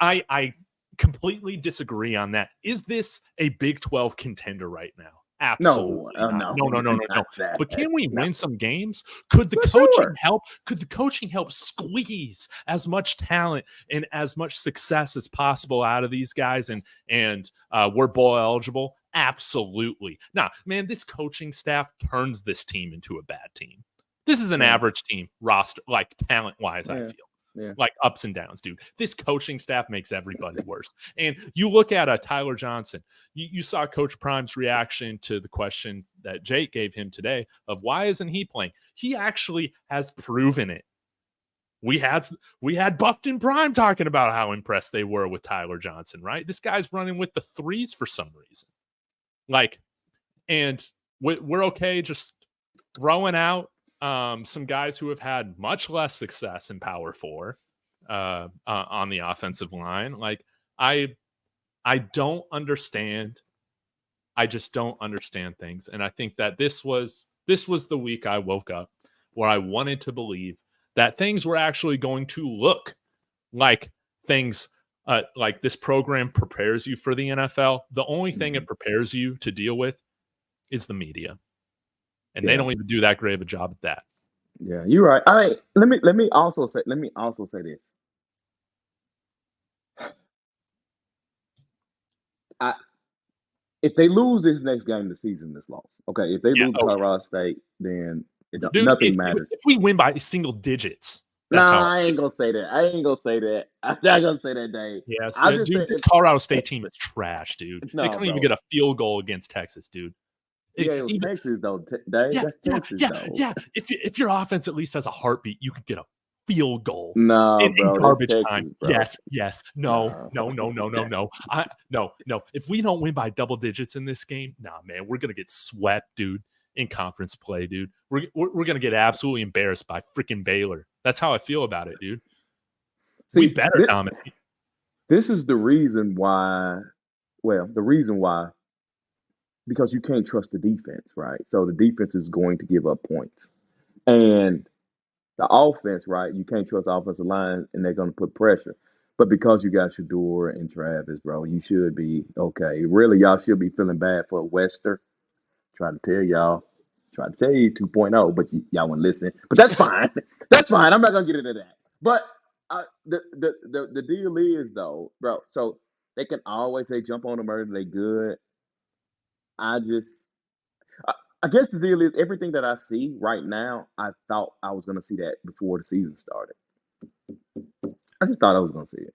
[SPEAKER 1] I completely disagree on that. Is this a Big 12 contender right now? Absolutely not. No. But can we win some games? Could the coaching help? Could the coaching help squeeze as much talent and as much success as possible out of these guys? And we're bowl eligible. Absolutely. Nah, man, this coaching staff turns this team into a bad team. This is an average team roster, like talent-wise, I feel. Yeah. Like ups and downs, dude. This coaching staff makes everybody worse. And you look at Tyler Johnson. You saw Coach Prime's reaction to the question that Jake gave him today of why isn't he playing? He actually has proven it. We had Buffton Prime talking about how impressed they were with Tyler Johnson, right? This guy's running with the threes for some reason. And we're okay just throwing out some guys who have had much less success in Power 4 on the offensive line. Like, I don't understand I just don't understand things. And I think that this was the week I woke up where I wanted to believe that things were actually going to look like things like this program prepares you for the NFL. The only thing it prepares you to deal with is the media. And they
[SPEAKER 2] Yeah.
[SPEAKER 1] don't even do that great of a job at that.
[SPEAKER 2] Yeah, you're right. All right, let me also say this. I If they lose this next game, the season is lost. Okay, if they
[SPEAKER 1] Yeah.
[SPEAKER 2] lose to
[SPEAKER 1] Oh,
[SPEAKER 2] Colorado State, then
[SPEAKER 1] dude,
[SPEAKER 2] nothing matters.
[SPEAKER 1] if we win by single digits, that's how.
[SPEAKER 2] Nah, I ain't gonna say that. I ain't gonna say that. I'm not gonna say that, Dave.
[SPEAKER 1] Yes,
[SPEAKER 2] I'll just
[SPEAKER 1] dude,
[SPEAKER 2] say
[SPEAKER 1] this Colorado State team is trash, dude. They
[SPEAKER 2] no,
[SPEAKER 1] couldn't even
[SPEAKER 2] bro.
[SPEAKER 1] get a field goal against Texas, dude.
[SPEAKER 2] Yeah, it was
[SPEAKER 1] Even
[SPEAKER 2] Texas though, Dave.
[SPEAKER 1] yeah,
[SPEAKER 2] That's
[SPEAKER 1] yeah,
[SPEAKER 2] Texas
[SPEAKER 1] yeah,
[SPEAKER 2] though.
[SPEAKER 1] yeah. If your offense at least has a heartbeat, you could get a field goal
[SPEAKER 2] No,
[SPEAKER 1] in
[SPEAKER 2] bro, that's
[SPEAKER 1] garbage time.
[SPEAKER 2] Texas, bro.
[SPEAKER 1] Yes. No.
[SPEAKER 2] No.
[SPEAKER 1] No. No. If we don't win by double digits in this game, nah, man, we're gonna get swept, dude. In conference play, dude. We're gonna get absolutely embarrassed by freaking Baylor. That's how I feel about it, dude. We
[SPEAKER 2] See,
[SPEAKER 1] better dominate.
[SPEAKER 2] this is the reason why. Well, the reason why, because you can't trust the defense, right? So the defense is going to give up points, and the offense, right? You can't trust the offensive line, and they're going to put pressure. But because you got Shador and Travis, bro, you should be okay. Really, y'all should be feeling bad for Wester. Try to tell y'all, 2.0, but y'all wouldn't listen. But that's fine. That's fine. I'm not gonna get into that. But the deal is though, bro. So they can always say jump on the murder. They good. I just, I guess the deal is everything that I see right now. I thought I was gonna see that before the season started. I just thought I was gonna see it.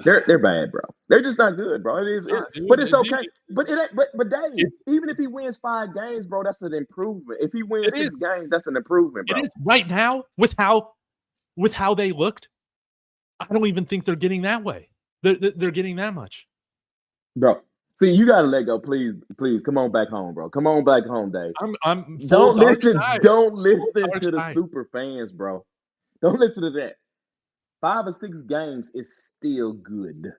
[SPEAKER 2] They're bad, bro. They're just not good, bro.
[SPEAKER 1] Nah, dude,
[SPEAKER 2] But it's okay. But it ain't. But Dave, even if he wins 5 games, bro, that's an improvement. If he wins
[SPEAKER 1] it
[SPEAKER 2] 6
[SPEAKER 1] is.
[SPEAKER 2] games, that's an improvement,
[SPEAKER 1] It
[SPEAKER 2] bro.
[SPEAKER 1] is right now with how they looked. I don't even think they're getting that way. They're getting that much.
[SPEAKER 2] Bro, see, you gotta let go, please, please. Come on back home, bro. Come on back home, Dave.
[SPEAKER 1] I'm full
[SPEAKER 2] Don't
[SPEAKER 1] dark
[SPEAKER 2] listen.
[SPEAKER 1] side.
[SPEAKER 2] Don't listen
[SPEAKER 1] Dark
[SPEAKER 2] to the
[SPEAKER 1] side.
[SPEAKER 2] super fans, bro. Don't listen to that. 5 or 6 games is still good.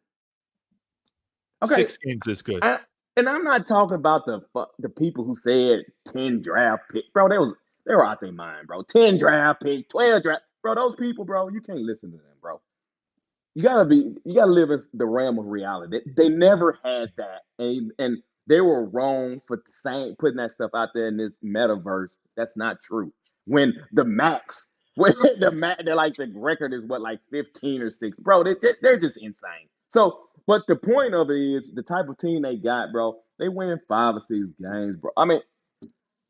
[SPEAKER 2] Okay,
[SPEAKER 1] 6 games is good.
[SPEAKER 2] and I'm not talking about the people who said 10 draft pick, bro. They were out their mind, bro. 10 draft pick, 12 draft, bro. Those people, bro, you can't listen to them, bro. You gotta live in the realm of reality. They never had that, and they were wrong for putting that stuff out there in this metaverse. That's not true. When the max, they're like the record is what, like 15 or 6, bro. They're just insane. So, but the point of it is the type of team they got, bro. They win 5 or 6 games, bro. I mean,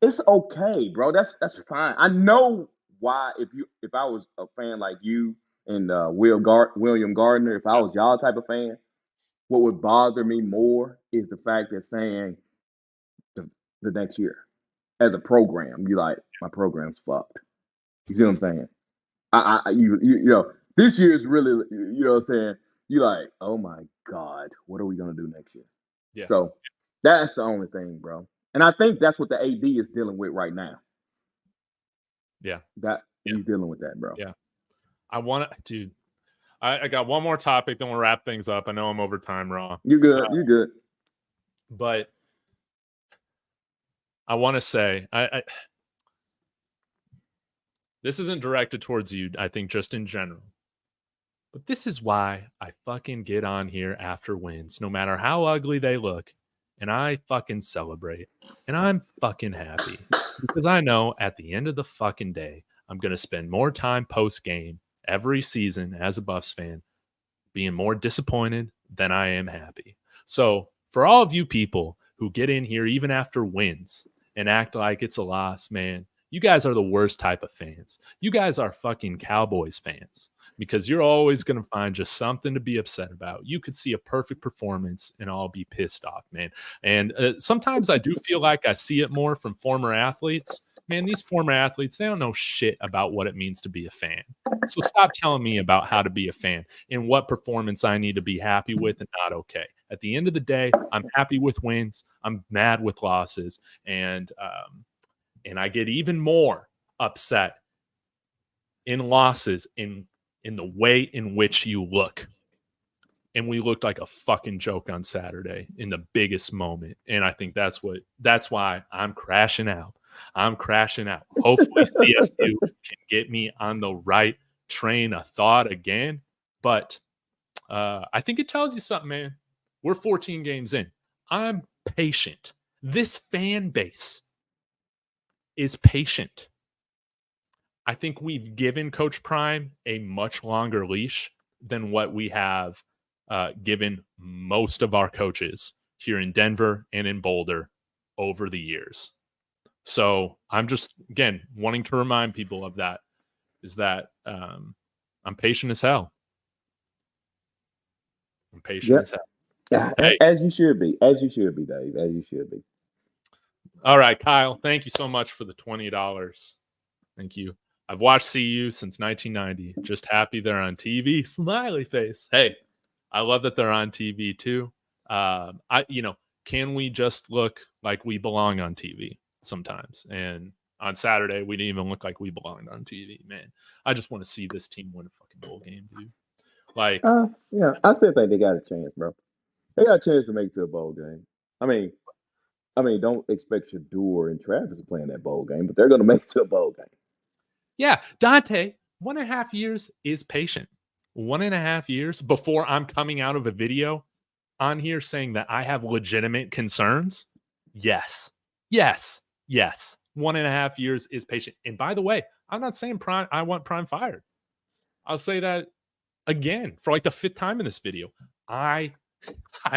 [SPEAKER 2] it's okay, bro. That's fine. I know why. If I was a fan like you and William Gardner, if I was y'all type of fan, what would bother me more is the fact that saying the next year as a program, you like my program's fucked. You see what I'm saying? You know this year is really, you know what I'm saying. You like, oh my god, what are we gonna do next year?
[SPEAKER 1] Yeah.
[SPEAKER 2] So that's the only thing, bro. And I think that's what the AD is dealing with right now.
[SPEAKER 1] Yeah.
[SPEAKER 2] He's dealing with that, bro.
[SPEAKER 1] Yeah. I want to, dude. I got one more topic, then we'll wrap things up. I know I'm over time, Raw.
[SPEAKER 2] You good? You good?
[SPEAKER 1] But I want to say, this isn't directed towards you. I think just in general. But this is why I fucking get on here after wins, no matter how ugly they look, and I fucking celebrate, and I'm fucking happy because I know at the end of the fucking day, I'm gonna spend more time post game every season as a Buffs fan being more disappointed than I am happy. So for all of you people who get in here even after wins and act like it's a loss, man, you guys are the worst type of fans. You guys are fucking Cowboys fans because you're always going to find just something to be upset about. You could see a perfect performance and I'll be pissed off, man. And sometimes I do feel like I see it more from former athletes. Man, these former athletes, they don't know shit about what it means to be a fan. So stop telling me about how to be a fan and what performance I need to be happy with and not okay. At the end of the day, I'm happy with wins. I'm mad with losses. And I get even more upset in losses in the way in which you look. and we looked like a fucking joke on Saturday in the biggest moment. And I think that's why I'm crashing out. I'm crashing out. Hopefully CSU can get me on the right train of thought again. But I think it tells you something, man. We're 14 games in. I'm patient. This fan base is patient. I think we've given Coach Prime a much longer leash than what we have given most of our coaches here in Denver and in Boulder over the years. So I'm just, again, wanting to remind people of that, is that I'm patient as hell. I'm patient as hell.
[SPEAKER 2] Yeah,
[SPEAKER 1] Hey.
[SPEAKER 2] as you should be. As you should be, Dave. As you should be.
[SPEAKER 1] All right, Kyle, thank you so much for the $20. Thank you. I've watched CU since 1990. Just happy they're on TV. Smiley face. Hey, I love that they're on TV too. Can we just look like we belong on TV sometimes? And on Saturday, we didn't even look like we belonged on TV. Man, I just want to see this team win a fucking bowl game, dude. Like,
[SPEAKER 2] yeah, I still think they got a chance, bro. They got a chance to make it to a bowl game. I mean, don't expect Shador and Travis to play in that bowl game, but they're going to make it to a bowl game.
[SPEAKER 1] Yeah, Dante, 1.5 years is patient. 1.5 years before I'm coming out of a video on here saying that I have legitimate concerns. Yes. 1.5 years is patient. And by the way, I'm not saying I want Prime fired. I'll say that again for like the 5th time in this video. I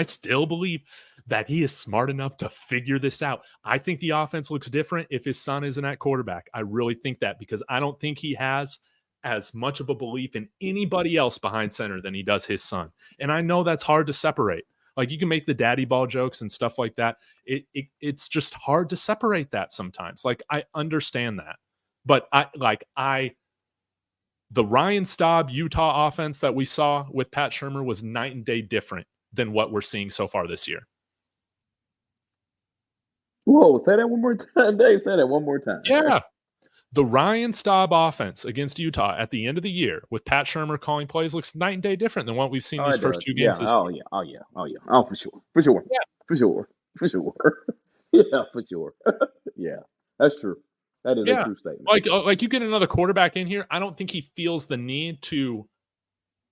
[SPEAKER 1] still believe that he is smart enough to figure this out. I think the offense looks different if his son isn't at quarterback. I really think that, because I don't think he has as much of a belief in anybody else behind center than he does his son. And I know that's hard to separate. Like, you can make the daddy ball jokes and stuff like that. It's just hard to separate that sometimes. Like, I understand that. But the Ryan Staub Utah offense that we saw with Pat Shurmur was night and day different than what we're seeing so far this year.
[SPEAKER 2] Whoa, say that one more time, Dave. Say that one more time.
[SPEAKER 1] Yeah. The Ryan Staub offense against Utah at the end of the year with Pat Shurmur calling plays looks night and day different than what we've seen these first 2 games.
[SPEAKER 2] Yeah. Oh, yeah. Oh, for sure. Yeah. For sure. Yeah, for sure. Yeah, that's true. That is a true statement.
[SPEAKER 1] Like you get another quarterback in here, I don't think he feels the need to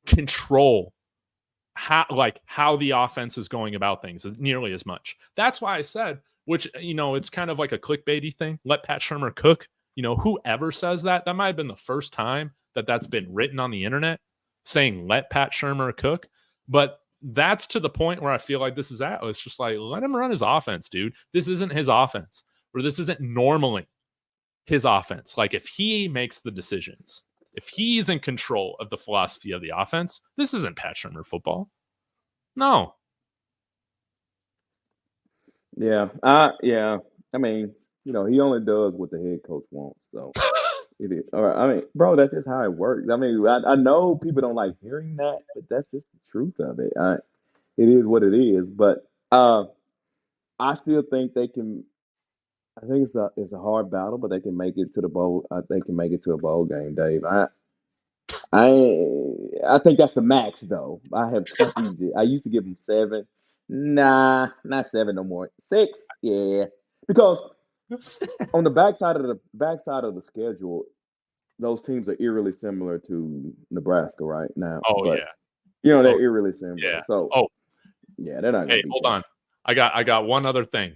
[SPEAKER 1] control how the offense is going about things nearly as much. That's why I said, which, it's kind of like a clickbaity thing. Let Pat Shurmur cook. Whoever says that might have been the first time that's been written on the internet, saying let Pat Shurmur cook. But that's to the point where I feel like this is at. It's just like, let him run his offense, dude. This isn't his offense, or this isn't normally his offense. Like, if he makes the decisions, if he's in control of the philosophy of the offense, this isn't Pat Shurmur football. No.
[SPEAKER 2] Yeah. I mean, he only does what the head coach wants. So it is. All right. I mean, bro, that's just how it works. I mean, I know people don't like hearing that, but that's just the truth of it. It is what it is. But I still think they can. I think it's a hard battle, but they can make it to the bowl. They can make it to a bowl game, Dave. I think that's the max, though. I have teased it. I used to give them 7. Nah, not 7 no more. 6, yeah. Because on the backside of the schedule, those teams are eerily similar to Nebraska right now.
[SPEAKER 1] Oh,
[SPEAKER 2] but,
[SPEAKER 1] yeah.
[SPEAKER 2] They're eerily similar.
[SPEAKER 1] Yeah.
[SPEAKER 2] So, yeah, they're not.
[SPEAKER 1] Hey, hold on. I got one other thing.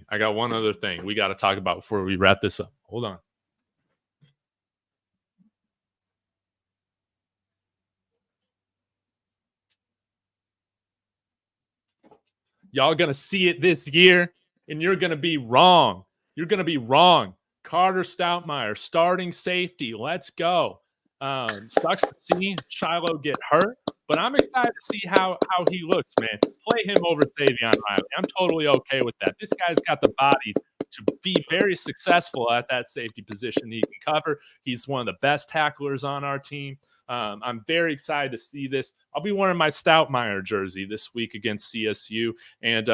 [SPEAKER 1] We got to talk about before we wrap this up. Hold on. Y'all going to see it this year, and you're going to be wrong. Carter Stoutmire, starting safety. Let's go. Sucks to see Shiloh get hurt, but I'm excited to see how he looks, man. Play him over Savion Riley. I'm totally okay with that. This guy's got the body to be very successful at that safety position he can cover. He's one of the best tacklers on our team. I'm very excited to see this. I'll be wearing my Stoutmire jersey this week against CSU. And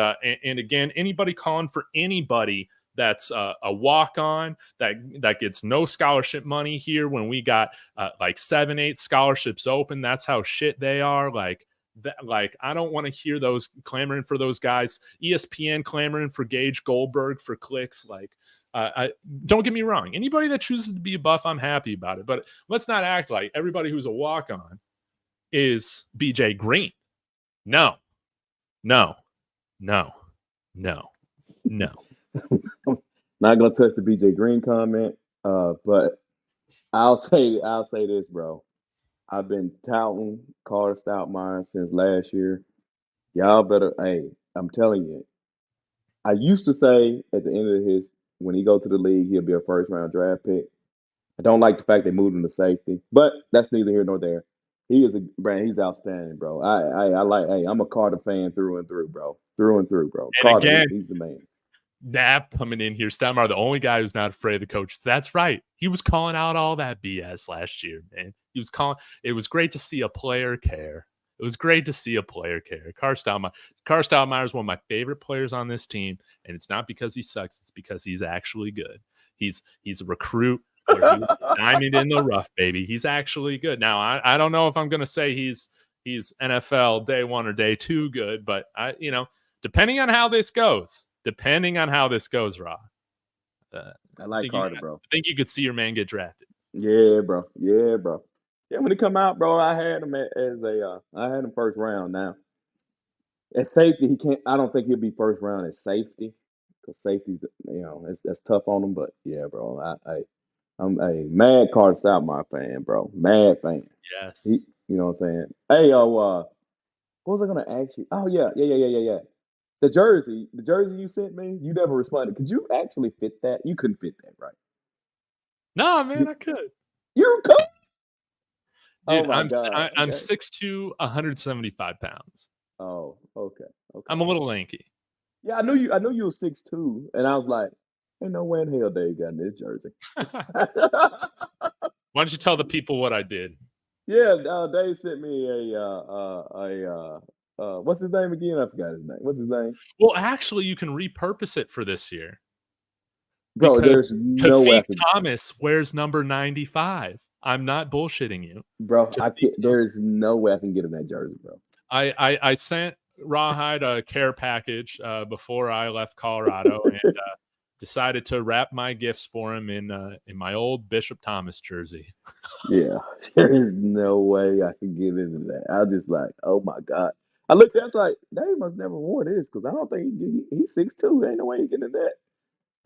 [SPEAKER 1] again, anybody calling for anybody that's a walk-on that gets no scholarship money here when we got like 7-8 scholarships open. That's how shit they are. Like, That, like, I don't want to hear those clamoring for those guys. ESPN clamoring for Gage Goldberg for clicks. Like, don't get me wrong. Anybody that chooses to be a Buff, I'm happy about it. But let's not act like everybody who's a walk-on is BJ Green. No, no, no, no, no.
[SPEAKER 2] Not gonna touch the BJ Green comment, but I'll say this, bro. I've been touting Carter Stoutmire since last year. Y'all better, hey, I'm telling you. I used to say at the end of when he go to the league, he'll be a first round draft pick. I don't like the fact they moved him to safety, but that's neither here nor there. He's outstanding, bro. I like, hey, I'm a Carter fan through and through, bro. Through and through, bro.
[SPEAKER 1] And
[SPEAKER 2] Carter,
[SPEAKER 1] again,
[SPEAKER 2] he's the man.
[SPEAKER 1] Nav coming in here. Stoudemire, the only guy who's not afraid of the coaches. That's right. He was calling out all that BS last year, man. He was calling. It was great to see a player care. It was great to see a player care. Carter Stoudemire is one of my favorite players on this team, and it's not because he sucks. It's because he's actually good. He's a recruit. Where he was a diamond in the rough, baby. He's actually good. Now, I don't know if I'm going to say he's NFL day 1 or day 2 good, but depending on how this goes, Ra.
[SPEAKER 2] I like Carter, bro.
[SPEAKER 1] I think you could see your man get drafted.
[SPEAKER 2] Yeah, bro. Yeah, when he come out, bro, I had him I had him first round. Now, at safety, I don't think he'll be first round at safety because safety's, that's tough on him. But yeah, bro, I'm a mad Carter Stoudemire fan, bro. Mad fan.
[SPEAKER 1] Yes.
[SPEAKER 2] You know what I'm saying? Hey, what was I gonna ask you? Oh yeah. The jersey you sent me, you never responded. Could you actually fit that? You couldn't fit that, right?
[SPEAKER 1] No, man, I could.
[SPEAKER 2] You're cool.
[SPEAKER 1] Dude,
[SPEAKER 2] Oh my God.
[SPEAKER 1] I'm
[SPEAKER 2] Okay.
[SPEAKER 1] 6'2", 175 pounds.
[SPEAKER 2] Oh, okay.
[SPEAKER 1] I'm a little lanky.
[SPEAKER 2] Yeah, I knew you were 6'2", and I was like, ain't no way in hell Dave got in this jersey.
[SPEAKER 1] Why don't you tell the people what I did?
[SPEAKER 2] Yeah, Dave sent me what's his name again? I forgot his name. What's his name?
[SPEAKER 1] Well, actually, you can repurpose it for this year.
[SPEAKER 2] Bro, there's no way I could.
[SPEAKER 1] Thomas wears number 95. I'm not bullshitting you.
[SPEAKER 2] Bro, there's no way I can get him that jersey, bro.
[SPEAKER 1] I sent Rawhide a care package before I left Colorado and decided to wrap my gifts for him in my old Bishop Thomas jersey.
[SPEAKER 2] Yeah, there is no way I can get into that. I was just like, oh my God. I looked at it, like, Dave must never wore this because I don't think he's 6'2". Ain't no way he get into that.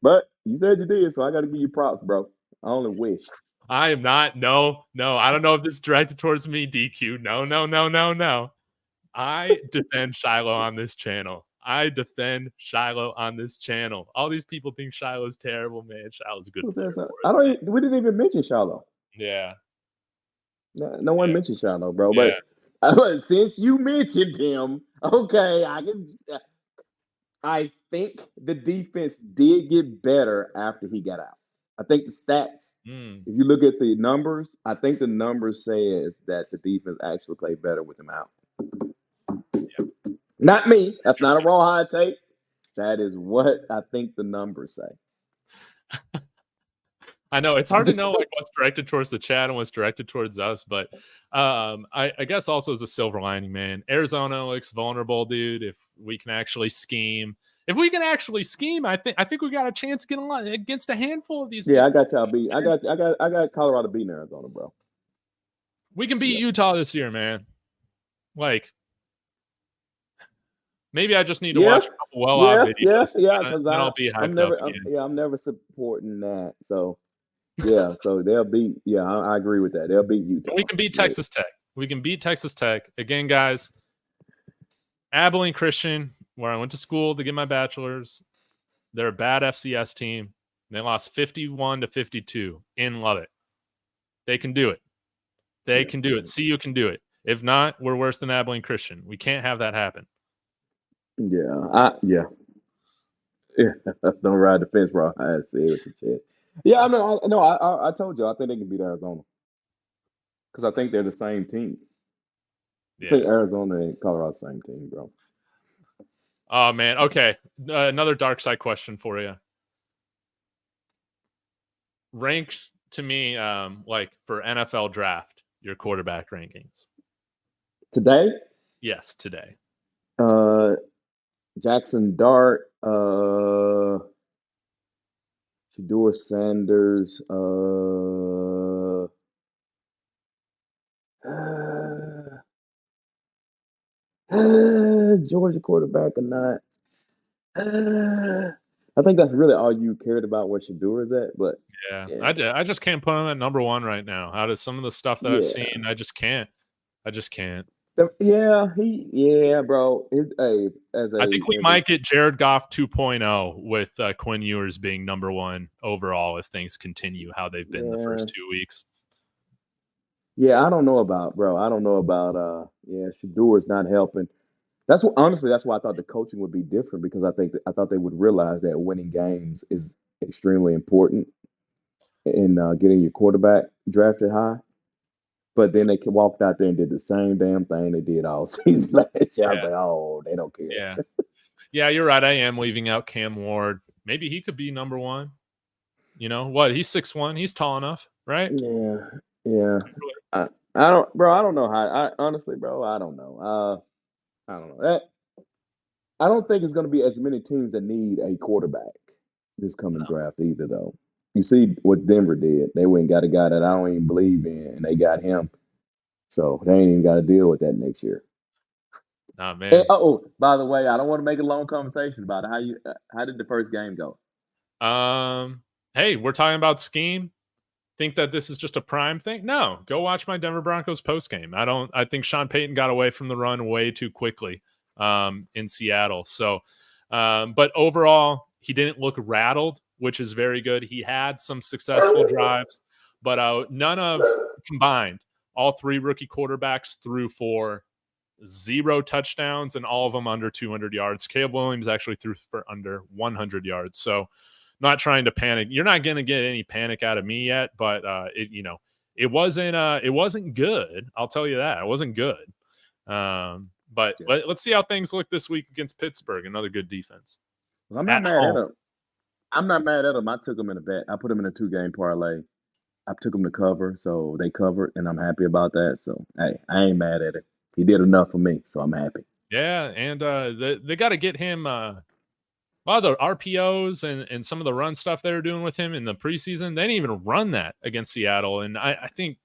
[SPEAKER 2] But you said you did, so I got to give you props, bro. I only wish.
[SPEAKER 1] I am not. No. I don't know if this is directed towards me, DQ. No. I defend Shiloh on this channel. All these people think Shiloh's terrible, man. Shiloh's a good player.
[SPEAKER 2] We didn't even mention Shiloh.
[SPEAKER 1] Yeah.
[SPEAKER 2] No one mentioned Shiloh, bro. Yeah. But since you mentioned him, okay, I think the defense did get better after he got out. I think the stats, if you look at the numbers, I think the numbers says that the defense actually played better with him out. Yep. Not me. That's not a Rawhide take. That is what I think the numbers say.
[SPEAKER 1] I know it's hard to know like what's directed towards the chat and what's directed towards us, but I guess also as a silver lining, man, Arizona looks vulnerable, dude. If we can actually scheme, I think we got a chance getting against a handful of these.
[SPEAKER 2] Yeah, I got y'all beat. I got Colorado beating Arizona, bro.
[SPEAKER 1] We can beat Utah this year, man. Like, maybe I just need to watch a couple videos.
[SPEAKER 2] Because
[SPEAKER 1] I'll be hyped up.
[SPEAKER 2] I'm never supporting that. So, so they'll beat. Yeah, I agree with that. They'll beat Utah.
[SPEAKER 1] We can beat Texas Tech. We can beat Texas Tech again, guys. Abilene Christian, where I went to school to get my bachelor's, they're a bad FCS team. They lost 51-52 in Lubbock. They can do it. They can do it. CU can do it. If not, we're worse than Abilene Christian. We can't have that happen.
[SPEAKER 2] Yeah. Don't ride the fence, bro. I see it with the chest. Yeah, I told you I think they can beat Arizona because I think they're the same team. Yeah. I think Arizona and Colorado same team, bro.
[SPEAKER 1] Oh man. Okay. Another dark side question for you. Rank to me, like for NFL draft, your quarterback rankings
[SPEAKER 2] today.
[SPEAKER 1] Yes, today.
[SPEAKER 2] Jackson Dart, Shurmur Sanders, Georgia quarterback or not. I think that's really all you cared about where Shador is at, but
[SPEAKER 1] Yeah,
[SPEAKER 2] yeah,
[SPEAKER 1] I just can't put him at number one right now. Out of some of the stuff that I've
[SPEAKER 2] yeah,
[SPEAKER 1] seen, I just can't. I just can't.
[SPEAKER 2] yeah, bro. Hey,
[SPEAKER 1] I think we might get Jared Goff 2.0 with Quinn Ewers being number one overall if things continue how they've been the
[SPEAKER 2] yeah,
[SPEAKER 1] first 2 weeks.
[SPEAKER 2] yeah. I don't know about, bro. I don't know about. Yeah, Shador is not helping. Honestly, that's why I thought the coaching would be different because I thought they would realize that winning games is extremely important in getting your quarterback drafted high. But then they walked out there and did the same damn thing they did all season last year. I was
[SPEAKER 1] Yeah,
[SPEAKER 2] like, oh, they don't care.
[SPEAKER 1] yeah. Yeah, you're right. I am leaving out Cam Ward. Maybe he could be number one. You know what? He's 6'1". He's tall enough, right?
[SPEAKER 2] Yeah, yeah. I don't, bro. I don't know how. Honestly, bro, I don't know. I don't know. I don't think it's going to be as many teams that need a quarterback this coming
[SPEAKER 1] No.
[SPEAKER 2] draft either, though. You see what Denver did. They went and got a guy that I don't even believe in, and they got him. So they ain't even got to deal with that next year.
[SPEAKER 1] Nah,
[SPEAKER 2] And,
[SPEAKER 1] man.
[SPEAKER 2] by the way, I don't want to make a long conversation about it. How did the first game go?
[SPEAKER 1] Hey, we're talking about scheme. Think that this is just a prime thing? No, go watch my Denver Broncos post game. I think Sean Payton got away from the run way too quickly in Seattle. So, but overall, he didn't look rattled, which is very good. He had some successful drives, but none of combined. All three rookie quarterbacks threw for 0 touchdowns and all of them under 200 yards. Caleb Williams actually threw for under 100 yards. So, not trying to panic. You're not going to get any panic out of me yet, but it wasn't good. I'll tell you that. It wasn't good. But
[SPEAKER 2] Yeah.
[SPEAKER 1] let's see how things look this week against Pittsburgh, another good defense.
[SPEAKER 2] Well, I'm not
[SPEAKER 1] At
[SPEAKER 2] mad at
[SPEAKER 1] home.
[SPEAKER 2] him. I'm not mad at him. I took him in a bet. I put him in a 2-game parlay. I took him to cover, so they covered, and I'm happy about that. So hey, I ain't mad at it. He did enough for me, so I'm happy.
[SPEAKER 1] Yeah, and they got to get him a lot of the RPOs and some of the run stuff they were doing with him in the preseason. They didn't even run that against Seattle. And I think,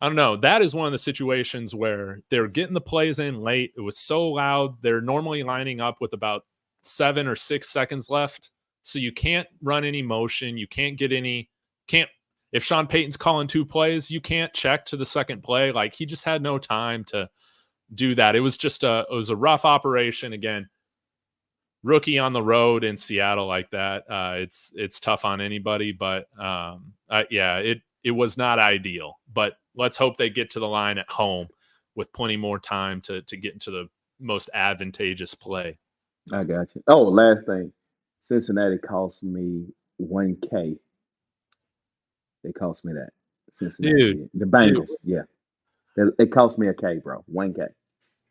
[SPEAKER 1] I don't know, that is one of the situations where they're getting the plays in late. It was so loud. They're normally lining up with about 7 or 6 seconds left. So you can't run any motion. You can't get any, if Sean Payton's calling 2 plays, you can't check to the second play. Like he just had no time to do that. It was just it was a rough operation. Again, rookie on the road in Seattle like that, it's tough on anybody. But it was not ideal. But let's hope they get to the line at home with plenty more time to get into the most advantageous play.
[SPEAKER 2] I got you. Oh, last thing, Cincinnati cost me 1K. They cost me that. Cincinnati
[SPEAKER 1] Dude,
[SPEAKER 2] did. The Bengals, yeah. It cost me a K, bro. 1K.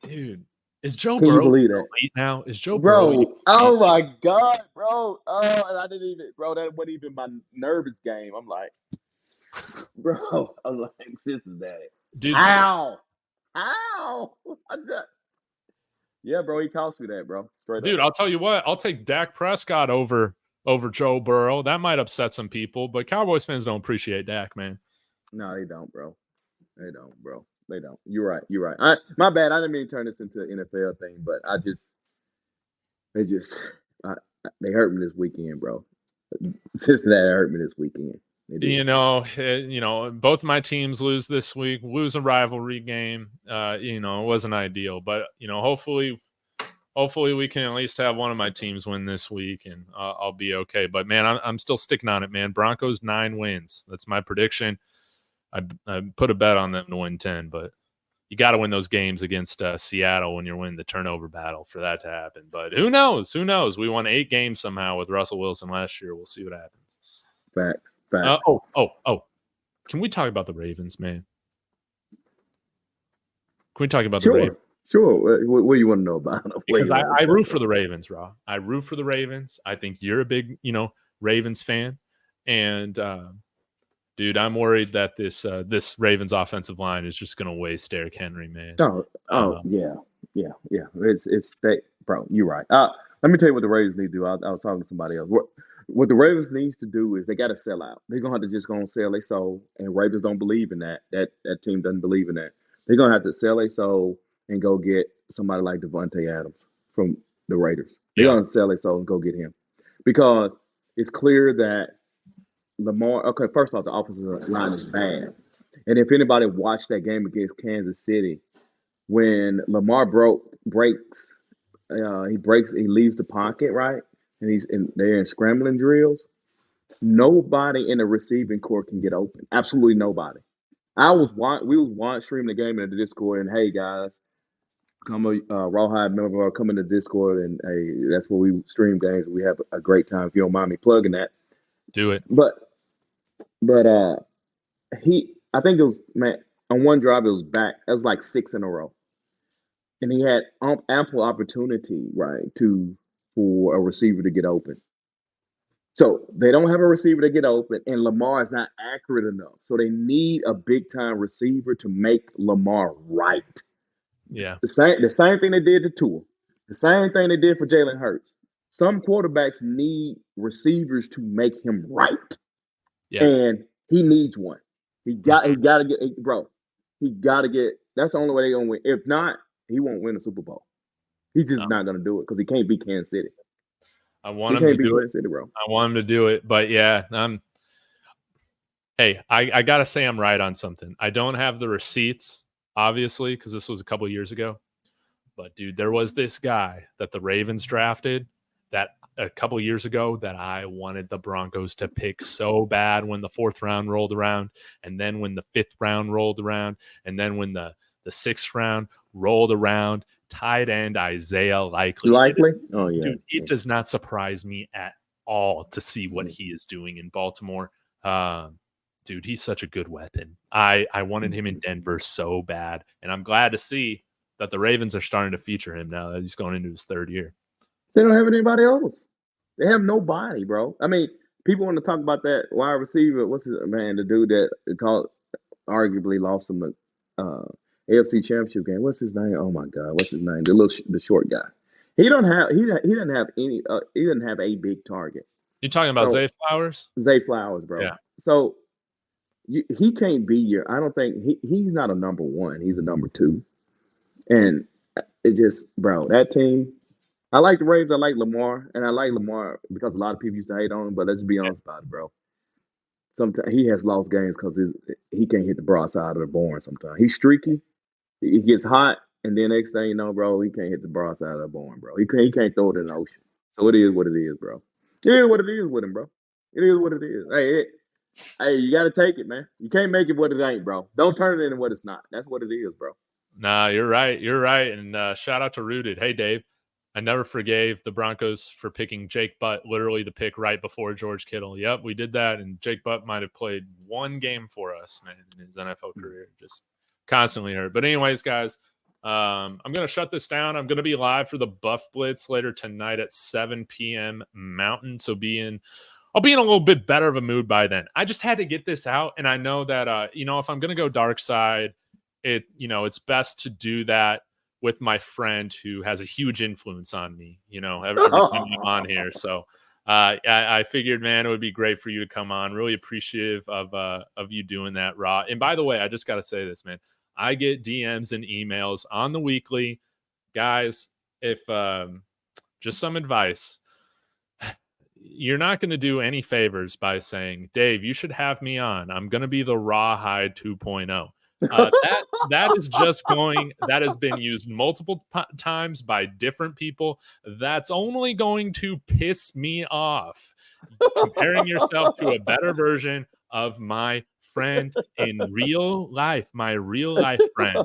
[SPEAKER 1] dude, is Joe
[SPEAKER 2] Can you
[SPEAKER 1] Burrow
[SPEAKER 2] believe that?
[SPEAKER 1] elite now? Is Joe Burrow
[SPEAKER 2] Bro,
[SPEAKER 1] elite?
[SPEAKER 2] oh my God, bro. Oh, and I didn't even, bro, that wasn't even my nervous game. I'm like, bro, I'm like, Cincinnati.
[SPEAKER 1] Dude,
[SPEAKER 2] How? How? Yeah, bro, he cost me that, bro. Straight up.
[SPEAKER 1] I'll tell you what, I'll take Dak Prescott over Joe Burrow. That might upset some people, but Cowboys fans don't appreciate Dak, man.
[SPEAKER 2] No, they don't, bro. They don't, bro. They don't. You're right. You're right. My bad. I didn't mean to turn this into an NFL thing, but they just, they hurt me this weekend, bro. Cincinnati hurt me this weekend. They did.
[SPEAKER 1] Both my teams lose this week, lose a rivalry game. It wasn't ideal, but hopefully we can at least have one of my teams win this week, and I'll be okay. But man, I'm still sticking on it, man. Broncos 9 wins. That's my prediction. I put a bet on them to win 10, but you got to win those games against Seattle when you're winning the turnover battle for that to happen. But who knows? Who knows? We won 8 games somehow with Russell Wilson last year. We'll see what happens.
[SPEAKER 2] Fact.
[SPEAKER 1] Can we talk about the Ravens, man? Can we talk about
[SPEAKER 2] Sure.
[SPEAKER 1] the Ravens?
[SPEAKER 2] Sure. What do you want to know about them?
[SPEAKER 1] Because I root for the Ravens, Raw. I root for the Ravens. I think you're a big, Ravens fan. And, dude, I'm worried that this Ravens offensive line is just going to waste Derrick Henry, man.
[SPEAKER 2] Yeah. Yeah, yeah. It's they, bro. You're right. Let me tell you what the Ravens need to do. I was talking to somebody else. What the Ravens needs to do is they got to sell out. They're gonna have to just go and sell their soul. And Ravens don't believe in that. That team doesn't believe in that. They're gonna have to sell their soul and go get somebody like Devontae Adams from the Raiders. They're
[SPEAKER 1] Yeah.
[SPEAKER 2] gonna sell their soul and go get him because it's clear that Lamar. Okay, first off, the offensive line is bad. And if anybody watched that game against Kansas City, when Lamar breaks, he leaves the pocket, right? And they're in scrambling drills. Nobody in the receiving core can get open. Absolutely nobody. We was streaming the game in the Discord, and hey guys, come Rawhide member, come in the Discord, and hey, that's where we stream games. We have a great time. If you don't mind me plugging that,
[SPEAKER 1] Do it.
[SPEAKER 2] but I think it was, man, on one drive it was back. It was like six in a row, and he had ample opportunity, right, for a receiver to get open. So they don't have a receiver to get open, and Lamar is not accurate enough. So they need a big time receiver to make Lamar right.
[SPEAKER 1] Yeah.
[SPEAKER 2] The same thing they did to Tua. The same thing they did for Jalen Hurts. Some quarterbacks need receivers to make him right,
[SPEAKER 1] Yeah.
[SPEAKER 2] and he needs one. He got to get, bro. He got to get. That's the only way they're gonna win. If not, he won't win the Super Bowl. He's just
[SPEAKER 1] No.
[SPEAKER 2] not gonna do it because he can't beat Kansas City.
[SPEAKER 1] I want
[SPEAKER 2] He
[SPEAKER 1] him to
[SPEAKER 2] can't beat
[SPEAKER 1] do it.
[SPEAKER 2] Kansas City, bro.
[SPEAKER 1] I want him to do it. But yeah, hey, I gotta say I'm right on something. I don't have the receipts, obviously, because this was a couple years ago. But dude, there was this guy that the Ravens drafted that a couple years ago that I wanted the Broncos to pick so bad when the 4th round rolled around, and then when the 5th round rolled around, and then when the 6th round rolled around, tight end Isaiah Likely.
[SPEAKER 2] Oh yeah,
[SPEAKER 1] Dude, it does not surprise me at all to see what he is doing in Baltimore. Dude, he's such a good weapon. I wanted him in Denver so bad, and I'm glad to see that the Ravens are starting to feature him now that he's going into his 3rd year.
[SPEAKER 2] They don't have anybody else. They have nobody, bro. I mean, people want to talk about that wide receiver. What's his man? The dude that called arguably lost them the AFC Championship game. What's his name? Oh my God, what's his name? The short guy. He doesn't have any. He doesn't have a big target.
[SPEAKER 1] You talking about Zay Flowers?
[SPEAKER 2] Zay Flowers, bro.
[SPEAKER 1] Yeah.
[SPEAKER 2] So he can't be your. I don't think he's not a number one. He's a number two. And it just, bro, that team. I like the Ravens. I like Lamar, and I like Lamar because a lot of people used to hate on him. But let's be honest about it, bro. Sometimes he has lost games because he can't hit the broadside of the barn. Sometimes he's streaky. He gets hot, and then next thing you know, bro, he can't hit the broadside of the barn, bro. He can't throw it in the ocean. So it is what it is, bro. It is what it is with him, bro. It is what it is. Hey, you got to take it, man. You can't make it what it ain't, bro. Don't turn it into what it's not. That's what it is, bro.
[SPEAKER 1] Nah, you're right. You're right. And shout out to Rooted. Hey, Dave. I never forgave the Broncos for picking Jake Butt, literally the pick right before George Kittle. Yep, we did that, and Jake Butt might have played one game for us, man, in his NFL career. Just constantly hurt. But anyways, guys, I'm going to shut this down. I'm going to be live for the Buff Blitz later tonight at 7 p.m. Mountain, so I'll be in a little bit better of a mood by then. I just had to get this out, and I know that, if I'm going to go dark side, it's best to do that with my friend who has a huge influence on me, every time I'm on here. So I figured, man, it would be great for you to come on. Really appreciative of you doing that, Raw. And by the way, I just got to say this, man. I get DMs and emails on the weekly. Guys, if just some advice, you're not going to do any favors by saying, Dave, you should have me on. I'm going to be the Rawhide 2.0. That is just that has been used multiple times by different people. That's only going to piss me off. Comparing yourself to a better version of my friend in real life, my real life friend,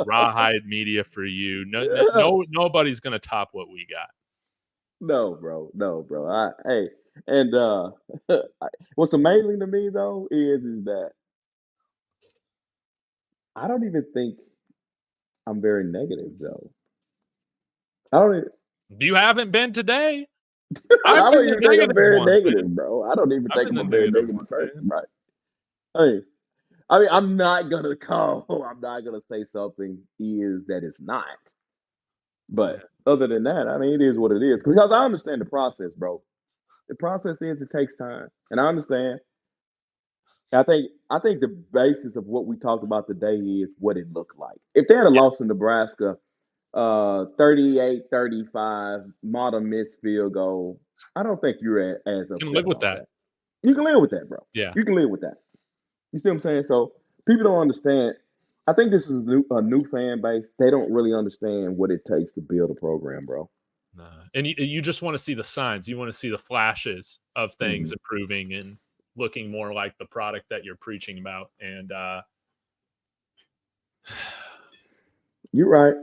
[SPEAKER 1] Rawhide Media for you. Nobody's going to top what we got.
[SPEAKER 2] No, bro. What's amazing to me though is that I don't even think I'm very negative though.
[SPEAKER 1] You haven't been today.
[SPEAKER 2] I don't even think I'm very negative,
[SPEAKER 1] man.
[SPEAKER 2] Bro. I don't even think I'm a very negative person, right? I mean, I'm not gonna say something that is not. But other than that, I mean, it is what it is. Because I understand the process, bro. The process is it takes time, and I understand. I think the basis of what we talked about today is what it looked like. If they had a
[SPEAKER 1] Yeah,
[SPEAKER 2] loss in Nebraska, 38-35, modern missed field goal, I don't think you're as
[SPEAKER 1] can
[SPEAKER 2] upset
[SPEAKER 1] live with
[SPEAKER 2] about
[SPEAKER 1] that.
[SPEAKER 2] that. You can live with that, bro.
[SPEAKER 1] Yeah.
[SPEAKER 2] You can live with that. You see what I'm saying? So people don't understand. I think this is a new fan base. They don't really understand what it takes to build a program, bro.
[SPEAKER 1] Nah. And you just want to see the signs. You want to see the flashes of things
[SPEAKER 2] Mhm.
[SPEAKER 1] improving and looking more like the product that you're preaching about. And
[SPEAKER 2] You're right.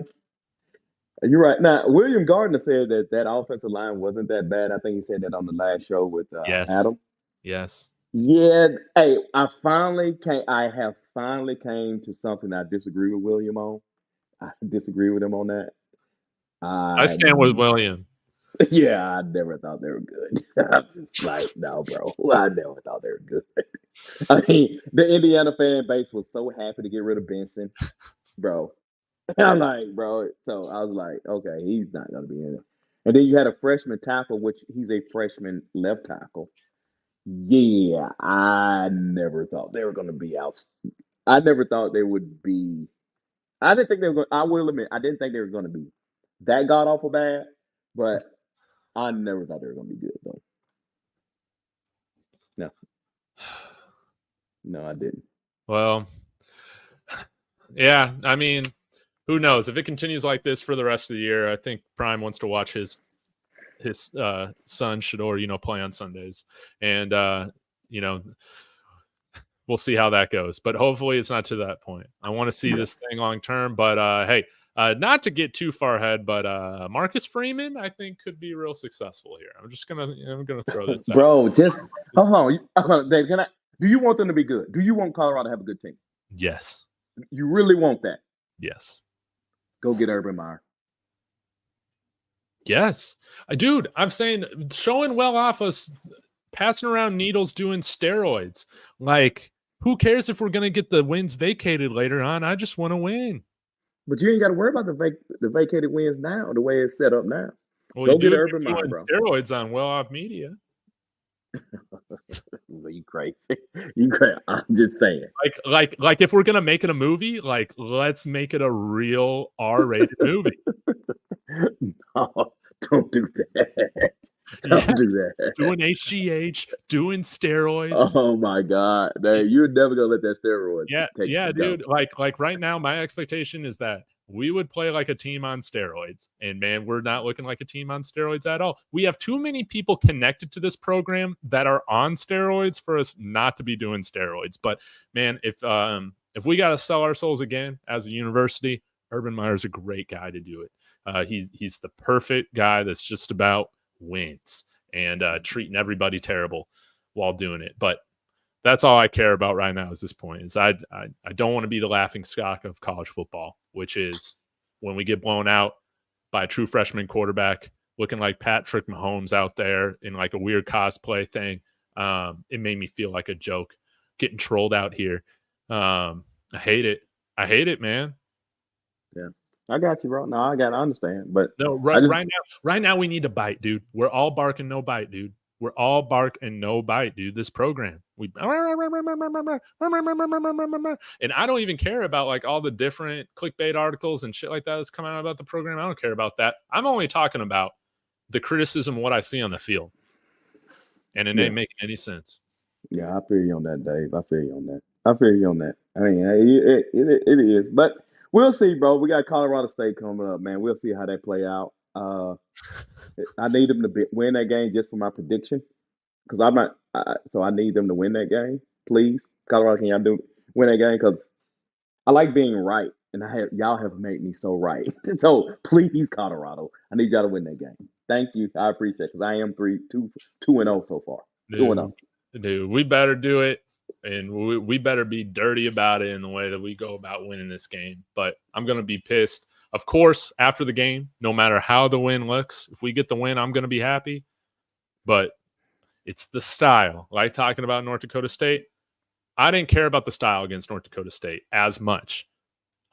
[SPEAKER 2] You're right. Now, William Gardner said that that offensive line wasn't that bad. I think he said that on the last show with
[SPEAKER 1] yes,
[SPEAKER 2] Adam.
[SPEAKER 1] yes,
[SPEAKER 2] Yeah. Hey, I have finally came to something I disagree with William on. I disagree with him on that.
[SPEAKER 1] I
[SPEAKER 2] I
[SPEAKER 1] stand with William.
[SPEAKER 2] yeah, I never thought they were good. I'm just like, no, bro. I never thought they were good. I mean, the Indiana fan base was so happy to get rid of Benson, bro. I'm like, bro. So I was like, okay, he's not gonna be in it. And then you had a freshman tackle, which he's a freshman left tackle. Yeah, I never thought they were gonna be out. I never thought they would be. I didn't think they were going. I will admit, I didn't think they were going to be that god awful bad. But I never thought they were going to be good though. No, no, I didn't.
[SPEAKER 1] Well, yeah, I mean, who knows? If it continues like this for the rest of the year, I think Prime wants to watch his son Shador, play on Sundays. And you know, we'll see how that goes. But hopefully it's not to that point. I want to see this thing long term. But hey, not to get too far ahead, but Marcus Freeman, I think, could be real successful here. I'm gonna throw this out.
[SPEAKER 2] Bro, just hold on, Dave. Can I? Do you want them to be good? Do you want Colorado to have a good team?
[SPEAKER 1] Yes.
[SPEAKER 2] You really want that?
[SPEAKER 1] Yes.
[SPEAKER 2] Go get Urban Meyer.
[SPEAKER 1] Yes. Dude, I'm saying showing well off us passing around needles doing steroids. Like, who cares if we're gonna get the wins vacated later on? I just want to win.
[SPEAKER 2] But you ain't got to worry about the vacated wins now. The way it's set up now.
[SPEAKER 1] Well, you
[SPEAKER 2] Go
[SPEAKER 1] do
[SPEAKER 2] get
[SPEAKER 1] if
[SPEAKER 2] Urban
[SPEAKER 1] you're
[SPEAKER 2] Meyer,
[SPEAKER 1] doing
[SPEAKER 2] bro.
[SPEAKER 1] steroids on well off media.
[SPEAKER 2] You crazy? You crazy? I'm just saying.
[SPEAKER 1] Like if we're gonna make it a movie, like let's make it a real R-rated movie.
[SPEAKER 2] No, don't do that. Don't
[SPEAKER 1] Yes,
[SPEAKER 2] do that.
[SPEAKER 1] doing HGH, doing steroids.
[SPEAKER 2] Oh my God, man, you're never gonna let that steroid
[SPEAKER 1] Yeah,
[SPEAKER 2] take
[SPEAKER 1] yeah,
[SPEAKER 2] go.
[SPEAKER 1] dude. Like right now, my expectation is that we would play like a team on steroids. And man, we're not looking like a team on steroids at all. We have too many people connected to this program that are on steroids for us not to be doing steroids. But man, if we gotta sell our souls again as a university, Urban Meyer's a great guy to do it. He's the perfect guy that's just about wins and treating everybody terrible while doing it. But that's all I care about right now. Is this point is I don't want to be the laughing stock of college football, which is when we get blown out by a true freshman quarterback looking like Patrick Mahomes out there in like a weird cosplay thing. It made me feel like a joke getting trolled out here. I hate it. I hate it, man.
[SPEAKER 2] Yeah, I got you, bro. No, I understand, but
[SPEAKER 1] No,
[SPEAKER 2] I just
[SPEAKER 1] right now we need to bite, dude. We're all bark and no bite, dude. We're all bark and no bite, dude. This program, and I don't even care about like all the different clickbait articles and shit like that that's coming out about the program. I don't care about that. I'm only talking about the criticism of what I see on the field, and it
[SPEAKER 2] yeah,
[SPEAKER 1] ain't making any sense.
[SPEAKER 2] yeah. I feel you on that, Dave. I feel you on that. I feel you on that. I mean, it is, but we'll see, bro. We got Colorado State coming up, man. We'll see how that play out. I need them to win that game just for my prediction because I'm not. So I need them to win that game, please. Colorado, can y'all win that game? Because I like being right, and y'all have made me so right. So please, Colorado, I need y'all to win that game. Thank you, I appreciate it because I am 2-0 so far. 2-0.
[SPEAKER 1] Dude, we better do it, and we better be dirty about it in the way that we go about winning this game. But I'm gonna be pissed. Of course, after the game, no matter how the win looks, if we get the win, I'm going to be happy. But it's the style. Like talking about North Dakota State, I didn't care about the style against North Dakota State as much.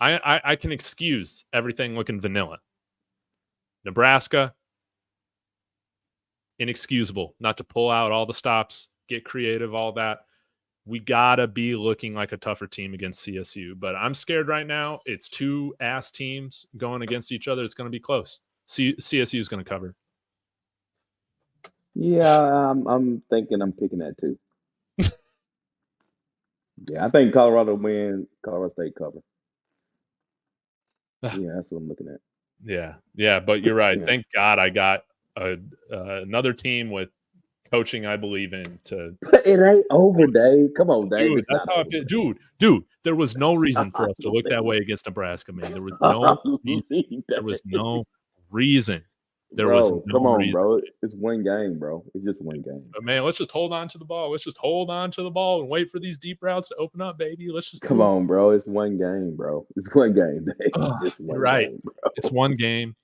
[SPEAKER 1] I can excuse everything looking vanilla. Nebraska, inexcusable not to pull out all the stops, get creative, all that. We got to be looking like a tougher team against CSU. But I'm scared right now. It's two ass teams going against each other. It's going to be close. CSU is going to cover.
[SPEAKER 2] Yeah, I'm thinking I'm picking that too. Yeah, I think Colorado win, Colorado State cover. Yeah, that's what I'm looking at.
[SPEAKER 1] Yeah, but you're right.
[SPEAKER 2] Yeah.
[SPEAKER 1] Thank God I got another team with coaching I believe in to.
[SPEAKER 2] But it ain't over, Dave. Come on, Dave.
[SPEAKER 1] Dude,
[SPEAKER 2] It's
[SPEAKER 1] that's
[SPEAKER 2] not
[SPEAKER 1] how I
[SPEAKER 2] over.
[SPEAKER 1] feel. Dude, there was no reason for us to look that way against Nebraska, man. There was no reason. There was no reason. There was
[SPEAKER 2] Bro, come
[SPEAKER 1] no
[SPEAKER 2] on,
[SPEAKER 1] reason.
[SPEAKER 2] bro. It's one game, bro. It's just one game.
[SPEAKER 1] But man, let's just hold on to the ball. Let's just hold on to the ball and wait for these deep routes to open up, baby. Let's just
[SPEAKER 2] Come on, bro. It's one game, bro. It's one game, Dave. It's just
[SPEAKER 1] You're
[SPEAKER 2] one
[SPEAKER 1] right.
[SPEAKER 2] game, bro.
[SPEAKER 1] It's one game.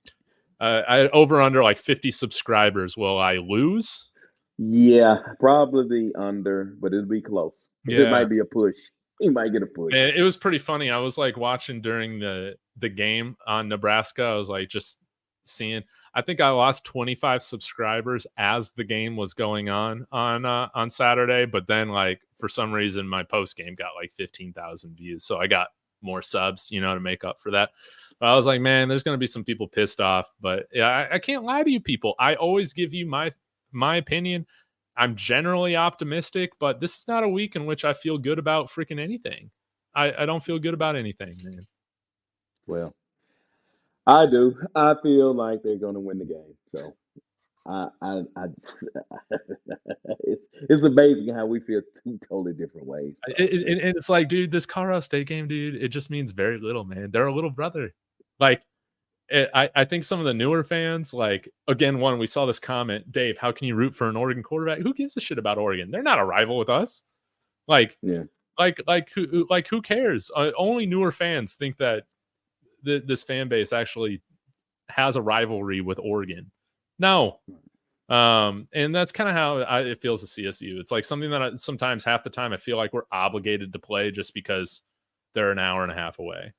[SPEAKER 1] I over under like 50 subscribers. Will I lose?
[SPEAKER 2] Yeah, probably under, but it'll be close.
[SPEAKER 1] Yeah.
[SPEAKER 2] It might be a push. He might get a push.
[SPEAKER 1] And it was pretty funny. I was like watching during the game on Nebraska. I was like just seeing. I think I lost 25 subscribers as the game was going on Saturday. But then, like for some reason, my post game got like 15,000 views, so I got more subs, to make up for that. But I was like, man, there's gonna be some people pissed off. But yeah, I can't lie to you, people. I always give you my opinion. I'm generally optimistic, but this is not a week in which I feel good about freaking anything. I don't feel good about anything, man.
[SPEAKER 2] Well, I do. I feel like they're going to win the game. So it's amazing how we feel two totally different ways.
[SPEAKER 1] And it's like, dude, this Colorado State game, dude, it just means very little, man. They're a little brother. Like, I think some of the newer fans, like, again, we saw this comment, Dave, how can you root for an Oregon quarterback? Who gives a shit about Oregon? They're not a rival with us. Like,
[SPEAKER 2] yeah.
[SPEAKER 1] Who cares? Only newer fans think that this fan base actually has a rivalry with Oregon. No. And that's kind of how it feels to CSU. It's like something that sometimes half the time I feel like we're obligated to play just because they're an hour and a half away.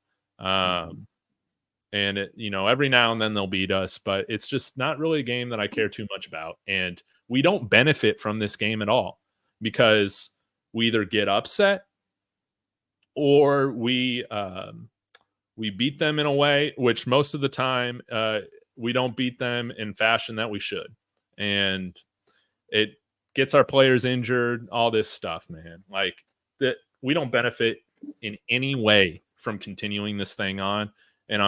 [SPEAKER 1] And every now and then they'll beat us, but it's just not really a game that I care too much about. And we don't benefit from this game at all because we either get upset or we beat them in a way, which most of the time we don't beat them in fashion that we should. And it gets our players injured, all this stuff, man. Like that, we don't benefit in any way from continuing this thing on. And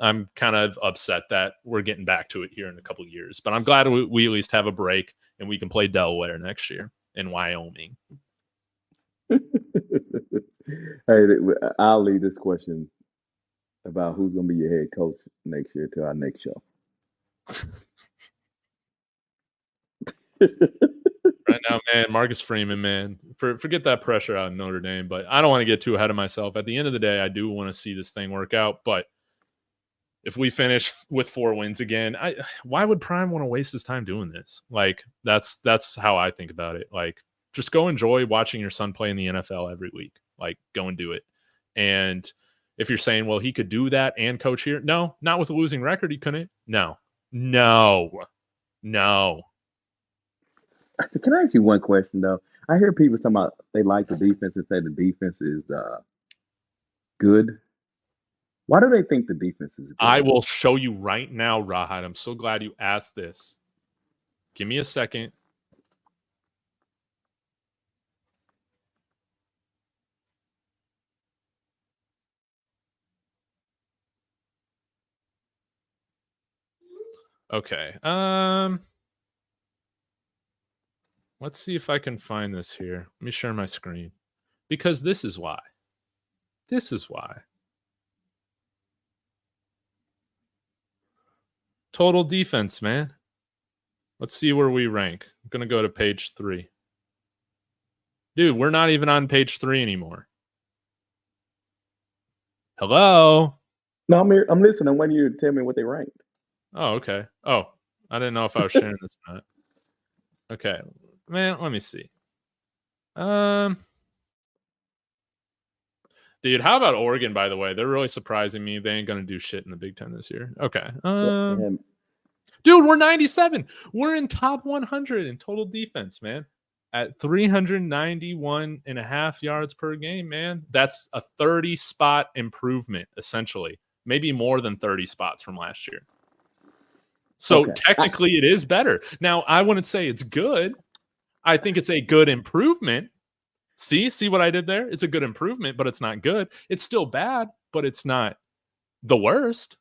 [SPEAKER 1] I'm kind of upset that we're getting back to it here in a couple of years. But I'm glad we at least have a break and we can play Delaware next year in Wyoming.
[SPEAKER 2] Hey, I'll leave this question about who's going to be your head coach next year to our next show.
[SPEAKER 1] Right now, man, Marcus Freeman, man, forget that pressure out of Notre Dame, but I don't want to get too ahead of myself. At the end of the day, I do want to see this thing work out, but if we finish with 4 wins again, why would Prime want to waste his time doing this? Like, that's how I think about it. Like, just go enjoy watching your son play in the NFL every week. Like, go and do it. And if you're saying, well, he could do that and coach here, no, not with a losing record, he couldn't. No.
[SPEAKER 2] Can I ask you one question though? I hear people talking about they like the defense and say the defense is good. Why do they think the defense is good?
[SPEAKER 1] I will show you right now, Rahad. I'm so glad you asked this. Give me a second. Okay. Let's see if I can find this here. Let me share my screen. Because this is why. Total defense, man. Let's see where we rank. I'm going to go to page 3. Dude, we're not even on page 3 anymore. Hello?
[SPEAKER 2] No, I'm here. I'm listening. I want you to tell me what they ranked.
[SPEAKER 1] Oh, okay. Oh, I didn't know if I was sharing this or not. Okay. Man, let me see. Dude, how about Oregon, by the way? They're really surprising me. They ain't going to do shit in the Big Ten this year. Okay. Dude, we're 97. We're in top 100 in total defense, man. At 391 and a half yards per game, man. That's a 30 spot improvement, essentially. Maybe more than 30 spots from last year. So
[SPEAKER 2] Okay.
[SPEAKER 1] technically it is better. Now, I wouldn't say it's good. I think it's a good improvement. See what I did there? It's a good improvement, but it's not good. It's still bad, but it's not the worst.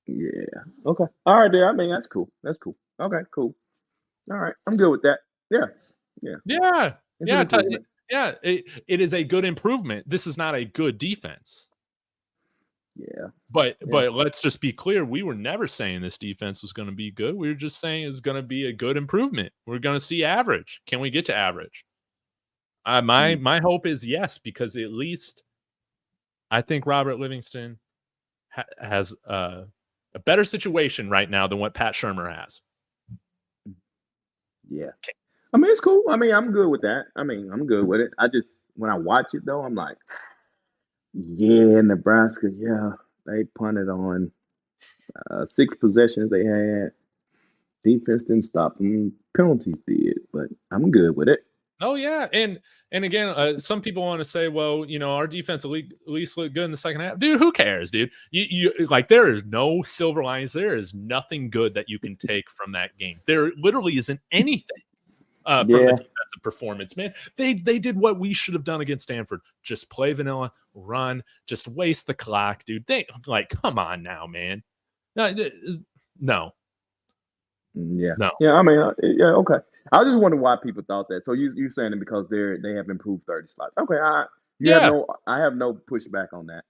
[SPEAKER 2] Yeah. Okay. All right, there. I mean, that's cool. That's cool. Okay, cool. All right. I'm good with that. Yeah. Yeah.
[SPEAKER 1] Yeah.
[SPEAKER 2] It's an
[SPEAKER 1] Yeah.
[SPEAKER 2] improvement.
[SPEAKER 1] Yeah. It is a good improvement. This is not a good defense.
[SPEAKER 2] Yeah.
[SPEAKER 1] But
[SPEAKER 2] Yeah.
[SPEAKER 1] let's just be clear. We were never saying this defense was going to be good. We were just saying it's going to be a good improvement. We're going to see average. Can we get to average? My hope is yes, because at least I think Robert Livingston has a better situation right now than what Pat Shurmur has.
[SPEAKER 2] Yeah. I mean, it's cool. I mean, I'm good with that. I mean, I'm good with it. I just, when I watch it, though, I'm like, yeah, Nebraska, yeah. They punted on 6 possessions they had. Defense didn't stop them. Penalties did, but I'm good with it.
[SPEAKER 1] Oh yeah, and again, some people want to say, well, our defense at least looked good in the second half. Dude, who cares, dude? You like, there is no silver linings. There is nothing good that you can take from that game. There literally isn't anything from the defensive performance, man. They did what we should have done against Stanford. Just play vanilla, run, just waste the clock, dude. They come on now, man. No.
[SPEAKER 2] Yeah.
[SPEAKER 1] No.
[SPEAKER 2] Yeah. I mean, yeah. Okay. I just wonder why people thought that. So you're saying it because they have improved 30 slots. Okay. I have no pushback on that.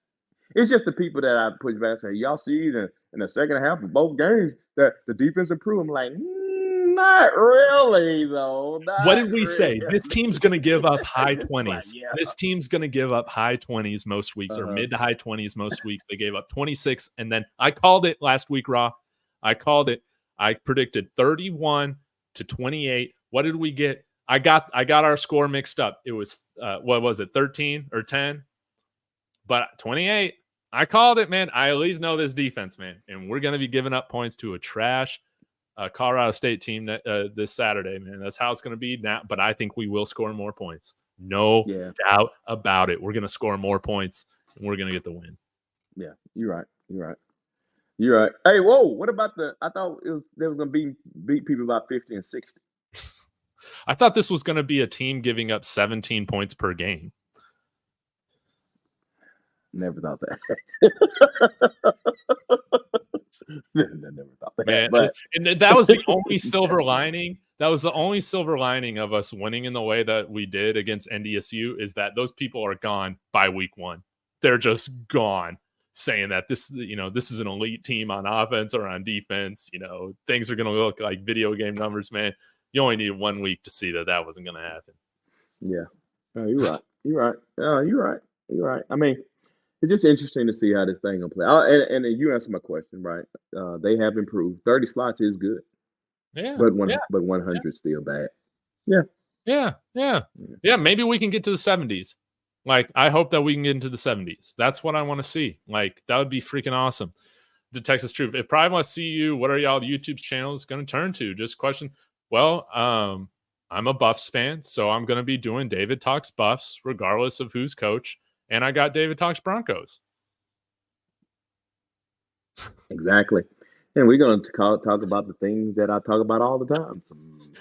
[SPEAKER 2] It's just the people that I push back and say, y'all see in the second half of both games that the defense improved. I'm like, not really, though.
[SPEAKER 1] What
[SPEAKER 2] Not
[SPEAKER 1] did we say?
[SPEAKER 2] really.
[SPEAKER 1] This team's going to give up high 20s.
[SPEAKER 2] Like, yeah.
[SPEAKER 1] This team's going to give up high 20s most weeks, or mid to high 20s most weeks. They gave up 26, and then I called it last week, Raw. I called it. I predicted 31 to 28. What did we get? I got our score mixed up. It was what was it, 13 or 10? But 28. I called it, man. I at least know this defense, man, and we're going to be giving up points to a trash Colorado State team this Saturday, man. That's how it's going to be now. But I think we will score more points. No doubt about it. We're going to score more points, and we're going to get the win.
[SPEAKER 2] Yeah, you're right. You're right. Hey, whoa! What about I thought they was going to beat people about 50 and 60.
[SPEAKER 1] I thought this was going to be a team giving up 17 points per game.
[SPEAKER 2] Never thought that. Never thought that.
[SPEAKER 1] Man,
[SPEAKER 2] but
[SPEAKER 1] and that was the only silver lining. That was the only silver lining of us winning in the way that we did against NDSU, is that those people are gone by week 1. They're just gone, saying that this is an elite team on offense or on defense. Things are going to look like video game numbers, man. You only need 1 week to see that wasn't going to happen.
[SPEAKER 2] Yeah. Oh, you're right. You're right. I mean, it's just interesting to see how this thing will play. And you answered my question, right? They have improved. 30 slots is good.
[SPEAKER 1] Yeah.
[SPEAKER 2] But 100 is still bad.
[SPEAKER 1] Yeah. Maybe we can get to the 70s. Like, I hope that we can get into the 70s. That's what I want to see. Like, that would be freaking awesome. The Texas Truth. If Prime wants to see you, what are y'all YouTube's channels going to turn to? Just question. Well, I'm a Buffs fan, so I'm going to be doing David Talks Buffs, regardless of who's coach. And I got David Talks Broncos.
[SPEAKER 2] Exactly. And we're going to talk about the things that I talk about all the time. Some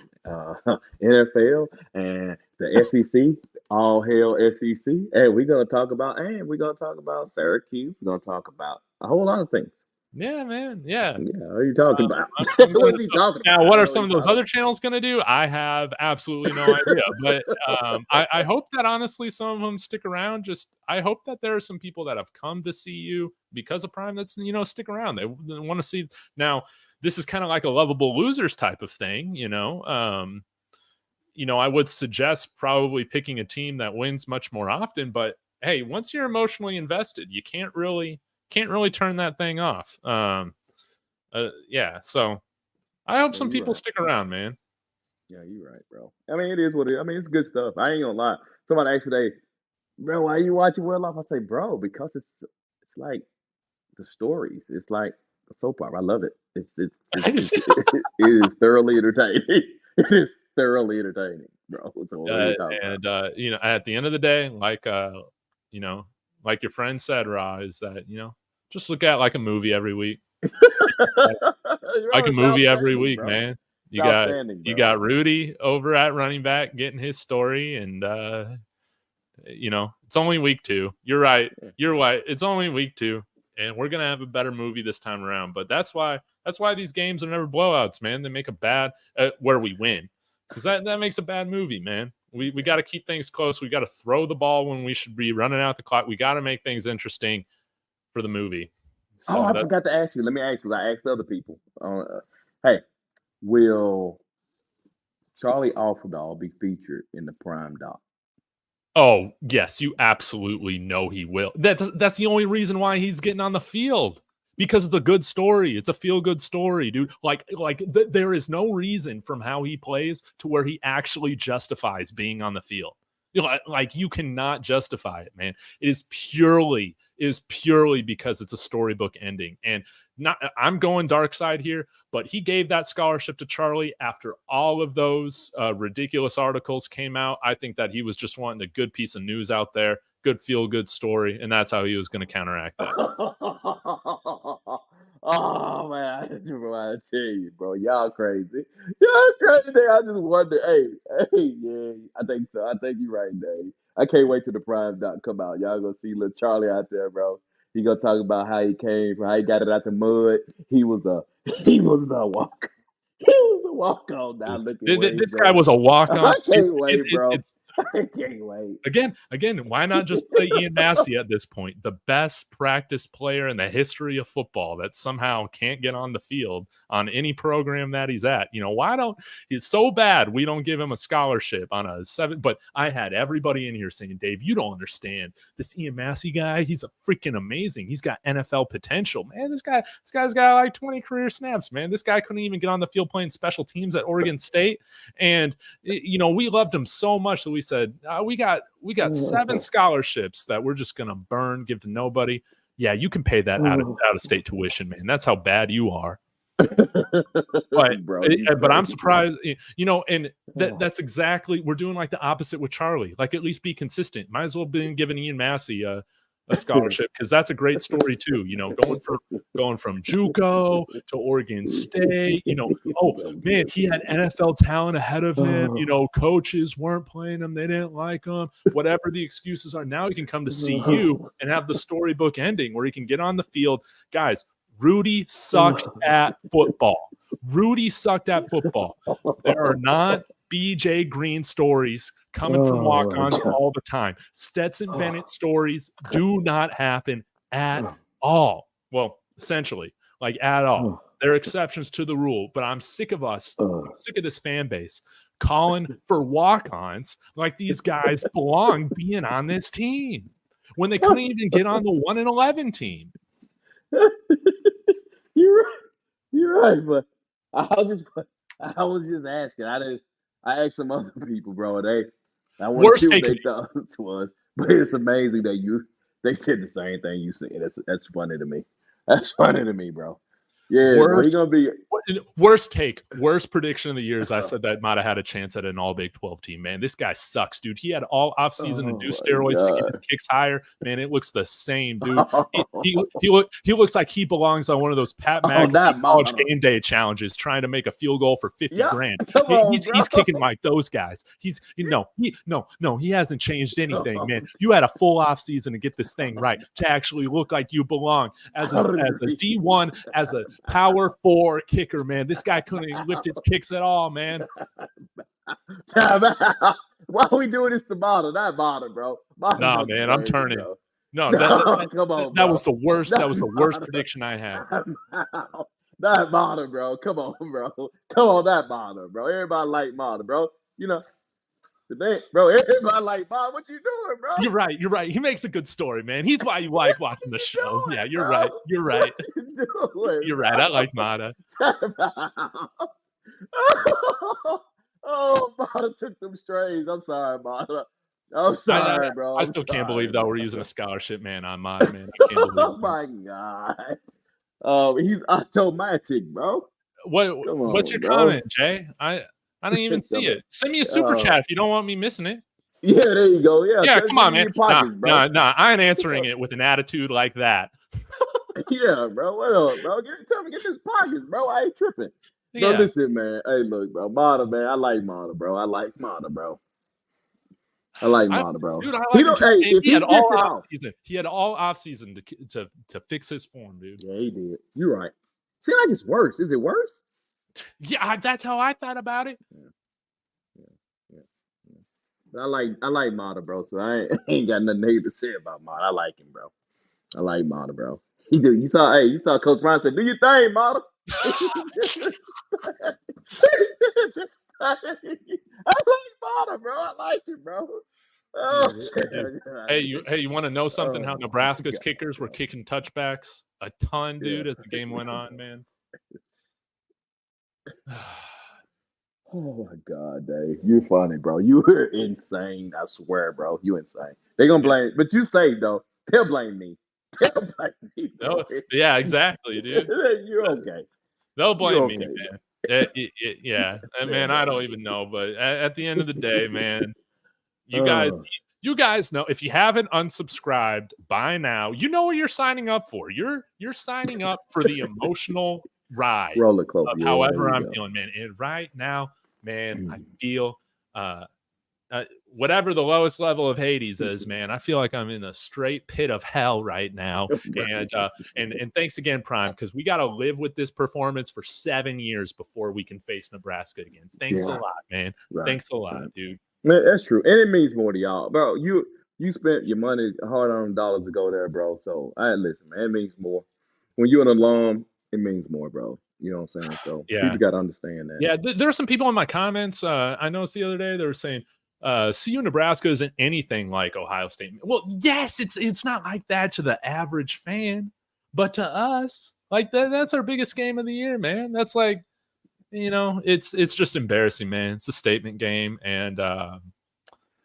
[SPEAKER 2] NFL and the SEC, all hail SEC. And we're going to talk about Syracuse. We're going to talk about a whole lot of things.
[SPEAKER 1] Yeah, man. Yeah.
[SPEAKER 2] What are you talking about? What is he talking about?
[SPEAKER 1] Now, what are some of those other channels going to do? I have absolutely no idea. But I hope that, honestly, some of them stick around. I hope that there are some people that have come to see you because of Prime that's, stick around. They want to see. Now, this is kind of like a lovable losers type of thing, I would suggest probably picking a team that wins much more often. But, hey, once you're emotionally invested, you can't really turn that thing off. So I hope some people stick around, man.
[SPEAKER 2] Yeah, you're right, bro. I mean, it is what it is. I mean, it's good stuff. I ain't gonna lie. Somebody asked me today, bro, why are you watching Well Off? I say, bro, because it's like the stories. It's like soap opera. I love it.
[SPEAKER 1] I just,
[SPEAKER 2] It is thoroughly entertaining. It is thoroughly entertaining, bro. So what are you talking about?
[SPEAKER 1] and at the end of the day, you know, like your friend said, Ra, is that just look at like a movie every week. Like
[SPEAKER 2] Bro,
[SPEAKER 1] a
[SPEAKER 2] it's
[SPEAKER 1] movie every
[SPEAKER 2] outstanding,
[SPEAKER 1] week,
[SPEAKER 2] bro.
[SPEAKER 1] man.
[SPEAKER 2] It's
[SPEAKER 1] You got
[SPEAKER 2] outstanding,
[SPEAKER 1] you
[SPEAKER 2] bro.
[SPEAKER 1] got Rudy over at running back getting his story, and it's only week 2. You're right. You're right. It's only week 2, and we're gonna have a better movie this time around. But that's why these games are never blowouts, man. They make a bad where we win, because that makes a bad movie, man. We got to keep things close. We got to throw the ball when we should be running out the clock. We got to make things interesting for the movie.
[SPEAKER 2] Oh,
[SPEAKER 1] So
[SPEAKER 2] I
[SPEAKER 1] that's
[SPEAKER 2] forgot to ask you. Let me ask because I asked other people. Hey, will Charlie Awfuldahl be featured in the Prime doc?
[SPEAKER 1] Oh, yes, you absolutely know he will. That's the only reason why he's getting on the field. Because it's a good story. It's a feel-good story, dude. There is no reason from how he plays to where he actually justifies being on the field. Like you cannot justify it, man. It is purely because it's a storybook ending. And not I'm going dark side here, but he gave that scholarship to Charlie after all of those ridiculous articles came out. I think that he was just wanting a good piece of news out there, good feel good story, and that's how he was going to counteract that.
[SPEAKER 2] Oh man, I just want to tell you, bro, y'all crazy. Y'all crazy. I just wonder. Hey, yeah, I think so. I think you're right, Dave. I can't wait till the Prime doc come out. Y'all gonna see little Charlie out there, bro. He gonna talk about how he came from, how he got it out the mud. He was a he was a walk. He was a walk on. Now look at where he's
[SPEAKER 1] This guy
[SPEAKER 2] at.
[SPEAKER 1] was a walk
[SPEAKER 2] I
[SPEAKER 1] on.
[SPEAKER 2] can't wait, bro.
[SPEAKER 1] It's
[SPEAKER 2] I can't wait.
[SPEAKER 1] Again, why not just play Ian Massey at this point? The best practice player in the history of football that somehow can't get on the field on any program that he's at. Why don't he's so bad we don't give him a scholarship on a 7? But I had everybody in here saying, Dave, you don't understand. This Ian Massey guy, he's a freaking amazing. He's got NFL potential. Man, this guy's got like 20 career snaps, man. This guy couldn't even get on the field playing special teams at Oregon State. And we loved him so much that we said, we got 7 scholarships that we're just gonna burn, give to nobody. Yeah, you can pay that out of state tuition, man. That's how bad you are. But
[SPEAKER 2] Bro, you
[SPEAKER 1] but I'm
[SPEAKER 2] crazy,
[SPEAKER 1] surprised, and that's exactly we're doing like the opposite with Charlie. Like at least be consistent. Might as well been giving Ian Massey a scholarship because that's a great story too. Going from JUCO to Oregon State. Oh man, he had NFL talent ahead of him. Coaches weren't playing him; they didn't like him. Whatever the excuses are, now he can come to CU and have the storybook ending where he can get on the field, guys. Rudy sucked at football. Rudy sucked at football. There are not BJ Green stories coming from walk-ons all the time. Stetson Bennett stories do not happen at all. Well, essentially, like at all. There are exceptions to the rule, but I'm sick of us. I'm sick of this fan base calling for walk-ons like these guys belong being on this team when they couldn't even get on the 1-11 team.
[SPEAKER 2] You're right. You're right, but I was just asking. I asked some other people, bro. I want to
[SPEAKER 1] Worst
[SPEAKER 2] see what
[SPEAKER 1] take.
[SPEAKER 2] they thought was. But it's amazing that they said the same thing you said. That's funny to me. That's funny to me, bro. Yeah, bro. He's gonna be
[SPEAKER 1] Worst prediction of the year is I said that might have had a chance at an all Big 12 team. Man, this guy sucks, dude. He had all offseason to do steroids to get his kicks higher. Man, it looks the same, dude. He looks like he belongs on one of those Pat McAfee college game day challenges, trying to make a field goal for 50 grand. He's kicking like those guys. He hasn't changed anything, man. You had a full offseason to get this thing right, to actually look like you belong as a D1, as a power 4 kicker, man. This guy couldn't even lift his kicks at all, man.
[SPEAKER 2] Time out. Why are we doing this to Mata? Not Mata, bro.
[SPEAKER 1] Nah, man, I'm turning.
[SPEAKER 2] Bro.
[SPEAKER 1] No,
[SPEAKER 2] come on,
[SPEAKER 1] that was the worst. That was the worst prediction I had.
[SPEAKER 2] Not Mata, bro. Come on, bro. Come on, not Mata, bro. Everybody like Mata, bro. Today, bro, everybody like Mata. What you doing, bro?
[SPEAKER 1] You're right. He makes a good story, man. He's why you like watching the show. Yeah, you're right. You're right. You're right. I like Mata.
[SPEAKER 2] Oh, Mata took them strays. I'm sorry, Mata. I'm sorry, bro.
[SPEAKER 1] I still can't believe that we're using a scholarship, man, on Mata, man. I can't believe
[SPEAKER 2] Oh my god. He's automatic, bro. Come
[SPEAKER 1] What's
[SPEAKER 2] on,
[SPEAKER 1] your
[SPEAKER 2] bro.
[SPEAKER 1] comment, Jay? I don't even see
[SPEAKER 2] Come
[SPEAKER 1] it.
[SPEAKER 2] on.
[SPEAKER 1] Send me a super chat if you don't want me missing it.
[SPEAKER 2] Yeah, there you go. Yeah,
[SPEAKER 1] Yeah,
[SPEAKER 2] tell
[SPEAKER 1] come
[SPEAKER 2] get
[SPEAKER 1] on,
[SPEAKER 2] me
[SPEAKER 1] man.
[SPEAKER 2] your
[SPEAKER 1] Nah,
[SPEAKER 2] pockets, bro.
[SPEAKER 1] nah, nah. I ain't answering it with an attitude like that.
[SPEAKER 2] Yeah, bro. What up, bro? Tell me, get his pockets, bro. I ain't tripping. No,
[SPEAKER 1] Yeah.
[SPEAKER 2] listen, man. Hey, look, bro. Mata, man. I like Mata, bro. I like Mata, bro. I like Mata, bro.
[SPEAKER 1] Dude, I
[SPEAKER 2] He
[SPEAKER 1] like him
[SPEAKER 2] don't.
[SPEAKER 1] too.
[SPEAKER 2] Hey,
[SPEAKER 1] And
[SPEAKER 2] if
[SPEAKER 1] he had
[SPEAKER 2] he
[SPEAKER 1] all
[SPEAKER 2] gets it
[SPEAKER 1] off
[SPEAKER 2] off,
[SPEAKER 1] season. He had all off season to fix his form, dude.
[SPEAKER 2] yeah, he did. You're right. Seems like it's worse. Is it worse?
[SPEAKER 1] Yeah, that's how I thought about it.
[SPEAKER 2] Yeah, yeah, yeah, yeah. But I like Mata, bro. So I ain't got nothing negative to say about Mata. I like him, bro. I like Mata, bro. He do. You saw Coach Brown say, "Do your thing, Mata." I like Mata, bro. I like him, bro. Oh,
[SPEAKER 1] Dude.
[SPEAKER 2] God.
[SPEAKER 1] Hey, you want to know something? How
[SPEAKER 2] Oh,
[SPEAKER 1] Nebraska's
[SPEAKER 2] God,
[SPEAKER 1] kickers were
[SPEAKER 2] bro.
[SPEAKER 1] kicking touchbacks a ton,
[SPEAKER 2] Yeah.
[SPEAKER 1] dude, as the game went on, man.
[SPEAKER 2] Oh my God, Dave. You funny, bro. You are insane. I swear, bro. You insane. They gonna
[SPEAKER 1] Yeah.
[SPEAKER 2] blame, but you safe though. They'll blame me. They'll blame me for it.
[SPEAKER 1] Yeah, exactly, dude.
[SPEAKER 2] You're okay.
[SPEAKER 1] They'll
[SPEAKER 2] You're
[SPEAKER 1] blame me,
[SPEAKER 2] okay,
[SPEAKER 1] man.
[SPEAKER 2] bro.
[SPEAKER 1] Yeah,
[SPEAKER 2] They'll
[SPEAKER 1] man, I
[SPEAKER 2] blame
[SPEAKER 1] don't
[SPEAKER 2] me.
[SPEAKER 1] even know, but at the end of the day, man, you guys,
[SPEAKER 2] Oh,
[SPEAKER 1] you guys know if you haven't unsubscribed by now, you know what you're signing up for. You're signing up for the emotional ride
[SPEAKER 2] roller coaster.
[SPEAKER 1] of
[SPEAKER 2] Yeah, there
[SPEAKER 1] however
[SPEAKER 2] you
[SPEAKER 1] I'm
[SPEAKER 2] go.
[SPEAKER 1] feeling, man. And right now, man, I
[SPEAKER 2] Mm.
[SPEAKER 1] feel whatever the lowest level of Hades is, man, I feel like I'm in a straight pit of hell right now. And thanks again, Prime, because we got to live with this performance for 7 years before we can face Nebraska again. Thanks a
[SPEAKER 2] Yeah,
[SPEAKER 1] lot, man.
[SPEAKER 2] right,
[SPEAKER 1] Thanks a lot,
[SPEAKER 2] right.
[SPEAKER 1] dude.
[SPEAKER 2] Man, that's true, and it means more to y'all, bro. You spent your money, hard-earned dollars to go there, bro. So I listen, man. It means more when you're an alum. It means more, bro. You know what I'm saying? So
[SPEAKER 1] Yeah.
[SPEAKER 2] people got to understand that.
[SPEAKER 1] Yeah, there are some people in my comments. I noticed the other day they were saying, "CU Nebraska isn't anything like Ohio State." Well, yes, it's not like that to the average fan, but to us, like that's our biggest game of the year, man. That's like, it's just embarrassing, man. It's a statement game, and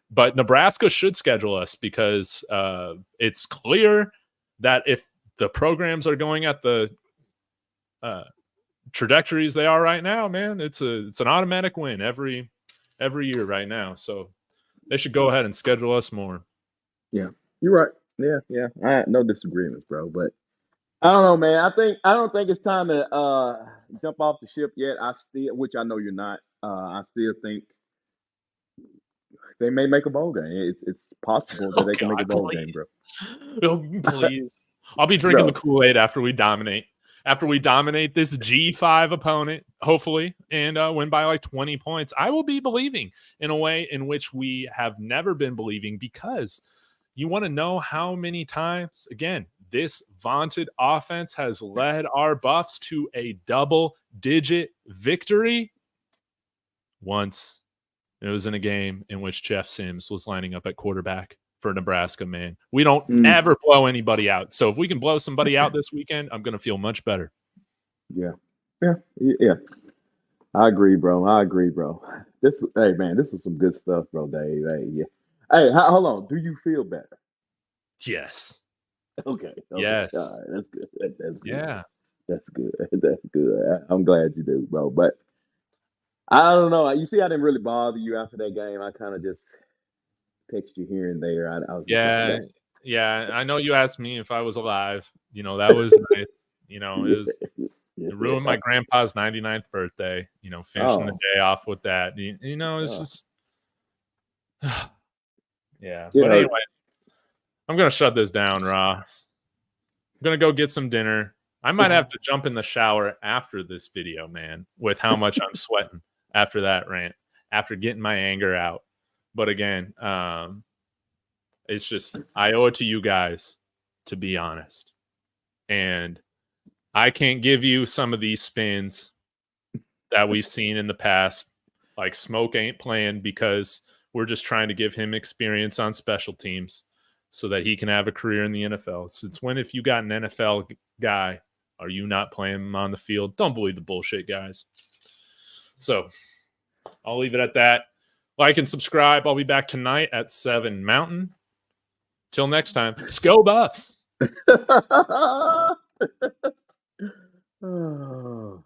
[SPEAKER 1] but Nebraska should schedule us because it's clear that if the programs are going at the uh, trajectories they are right now, man, it's an automatic win every year right now. So they should go ahead and schedule us more.
[SPEAKER 2] Yeah, you're right. Yeah, yeah. I no disagreements, bro. But I don't know, man. I don't think it's time to jump off the ship yet. I still, which I know you're not. I still think they may make a bowl game. It's possible that
[SPEAKER 1] Oh
[SPEAKER 2] they can make a
[SPEAKER 1] God,
[SPEAKER 2] bowl game, bro.
[SPEAKER 1] please, oh, please. I'll be drinking the
[SPEAKER 2] Bro,
[SPEAKER 1] Kool-Aid after we dominate. After we dominate this G5 opponent, hopefully, and win by like 20 points, I will be believing in a way in which we have never been believing, because you want to know how many times, again, this vaunted offense has led our Buffs to a double-digit victory? Once. It was in a game in which Jeff Sims was lining up at quarterback for Nebraska, man. We don't
[SPEAKER 2] mm,
[SPEAKER 1] ever blow anybody out. So if we can blow somebody out this weekend, I'm going to feel much better.
[SPEAKER 2] yeah, yeah, yeah. I agree, bro. I agree, bro. Hey, man, this is some good stuff, bro, Dave. Hey, yeah. Hey, hold on. Do you feel better?
[SPEAKER 1] Yes.
[SPEAKER 2] Okay, okay. All
[SPEAKER 1] Yes.
[SPEAKER 2] right, that's good. That's good.
[SPEAKER 1] Yeah.
[SPEAKER 2] That's good. That's good. I'm glad you do, bro. But I don't know. You see, I didn't really bother you after that game. I kind of just text you here and there. I was just like,
[SPEAKER 1] Yeah.
[SPEAKER 2] dang.
[SPEAKER 1] Yeah. I know you asked me if I was alive. That was nice. It ruined my
[SPEAKER 2] Yeah.
[SPEAKER 1] grandpa's 99th birthday, finishing the
[SPEAKER 2] Oh,
[SPEAKER 1] day off with that. It's
[SPEAKER 2] oh,
[SPEAKER 1] just, yeah.
[SPEAKER 2] it
[SPEAKER 1] But
[SPEAKER 2] hurt.
[SPEAKER 1] anyway, I'm going to shut this down, Ra. I'm going to go get some dinner. I might have to jump in the shower after this video, man, with how much I'm sweating after that rant, after getting my anger out. But again, it's just, I owe it to you guys to be honest. And I can't give you some of these spins that we've seen in the past, like Smoke ain't playing because we're just trying to give him experience on special teams so that he can have a career in the NFL. Since when, if you got an NFL guy, are you not playing him on the field? Don't believe the bullshit, guys. So I'll leave it at that. Like and subscribe. I'll be back tonight at 7 Mountain. Till next time, Go Buffs.
[SPEAKER 2] Oh.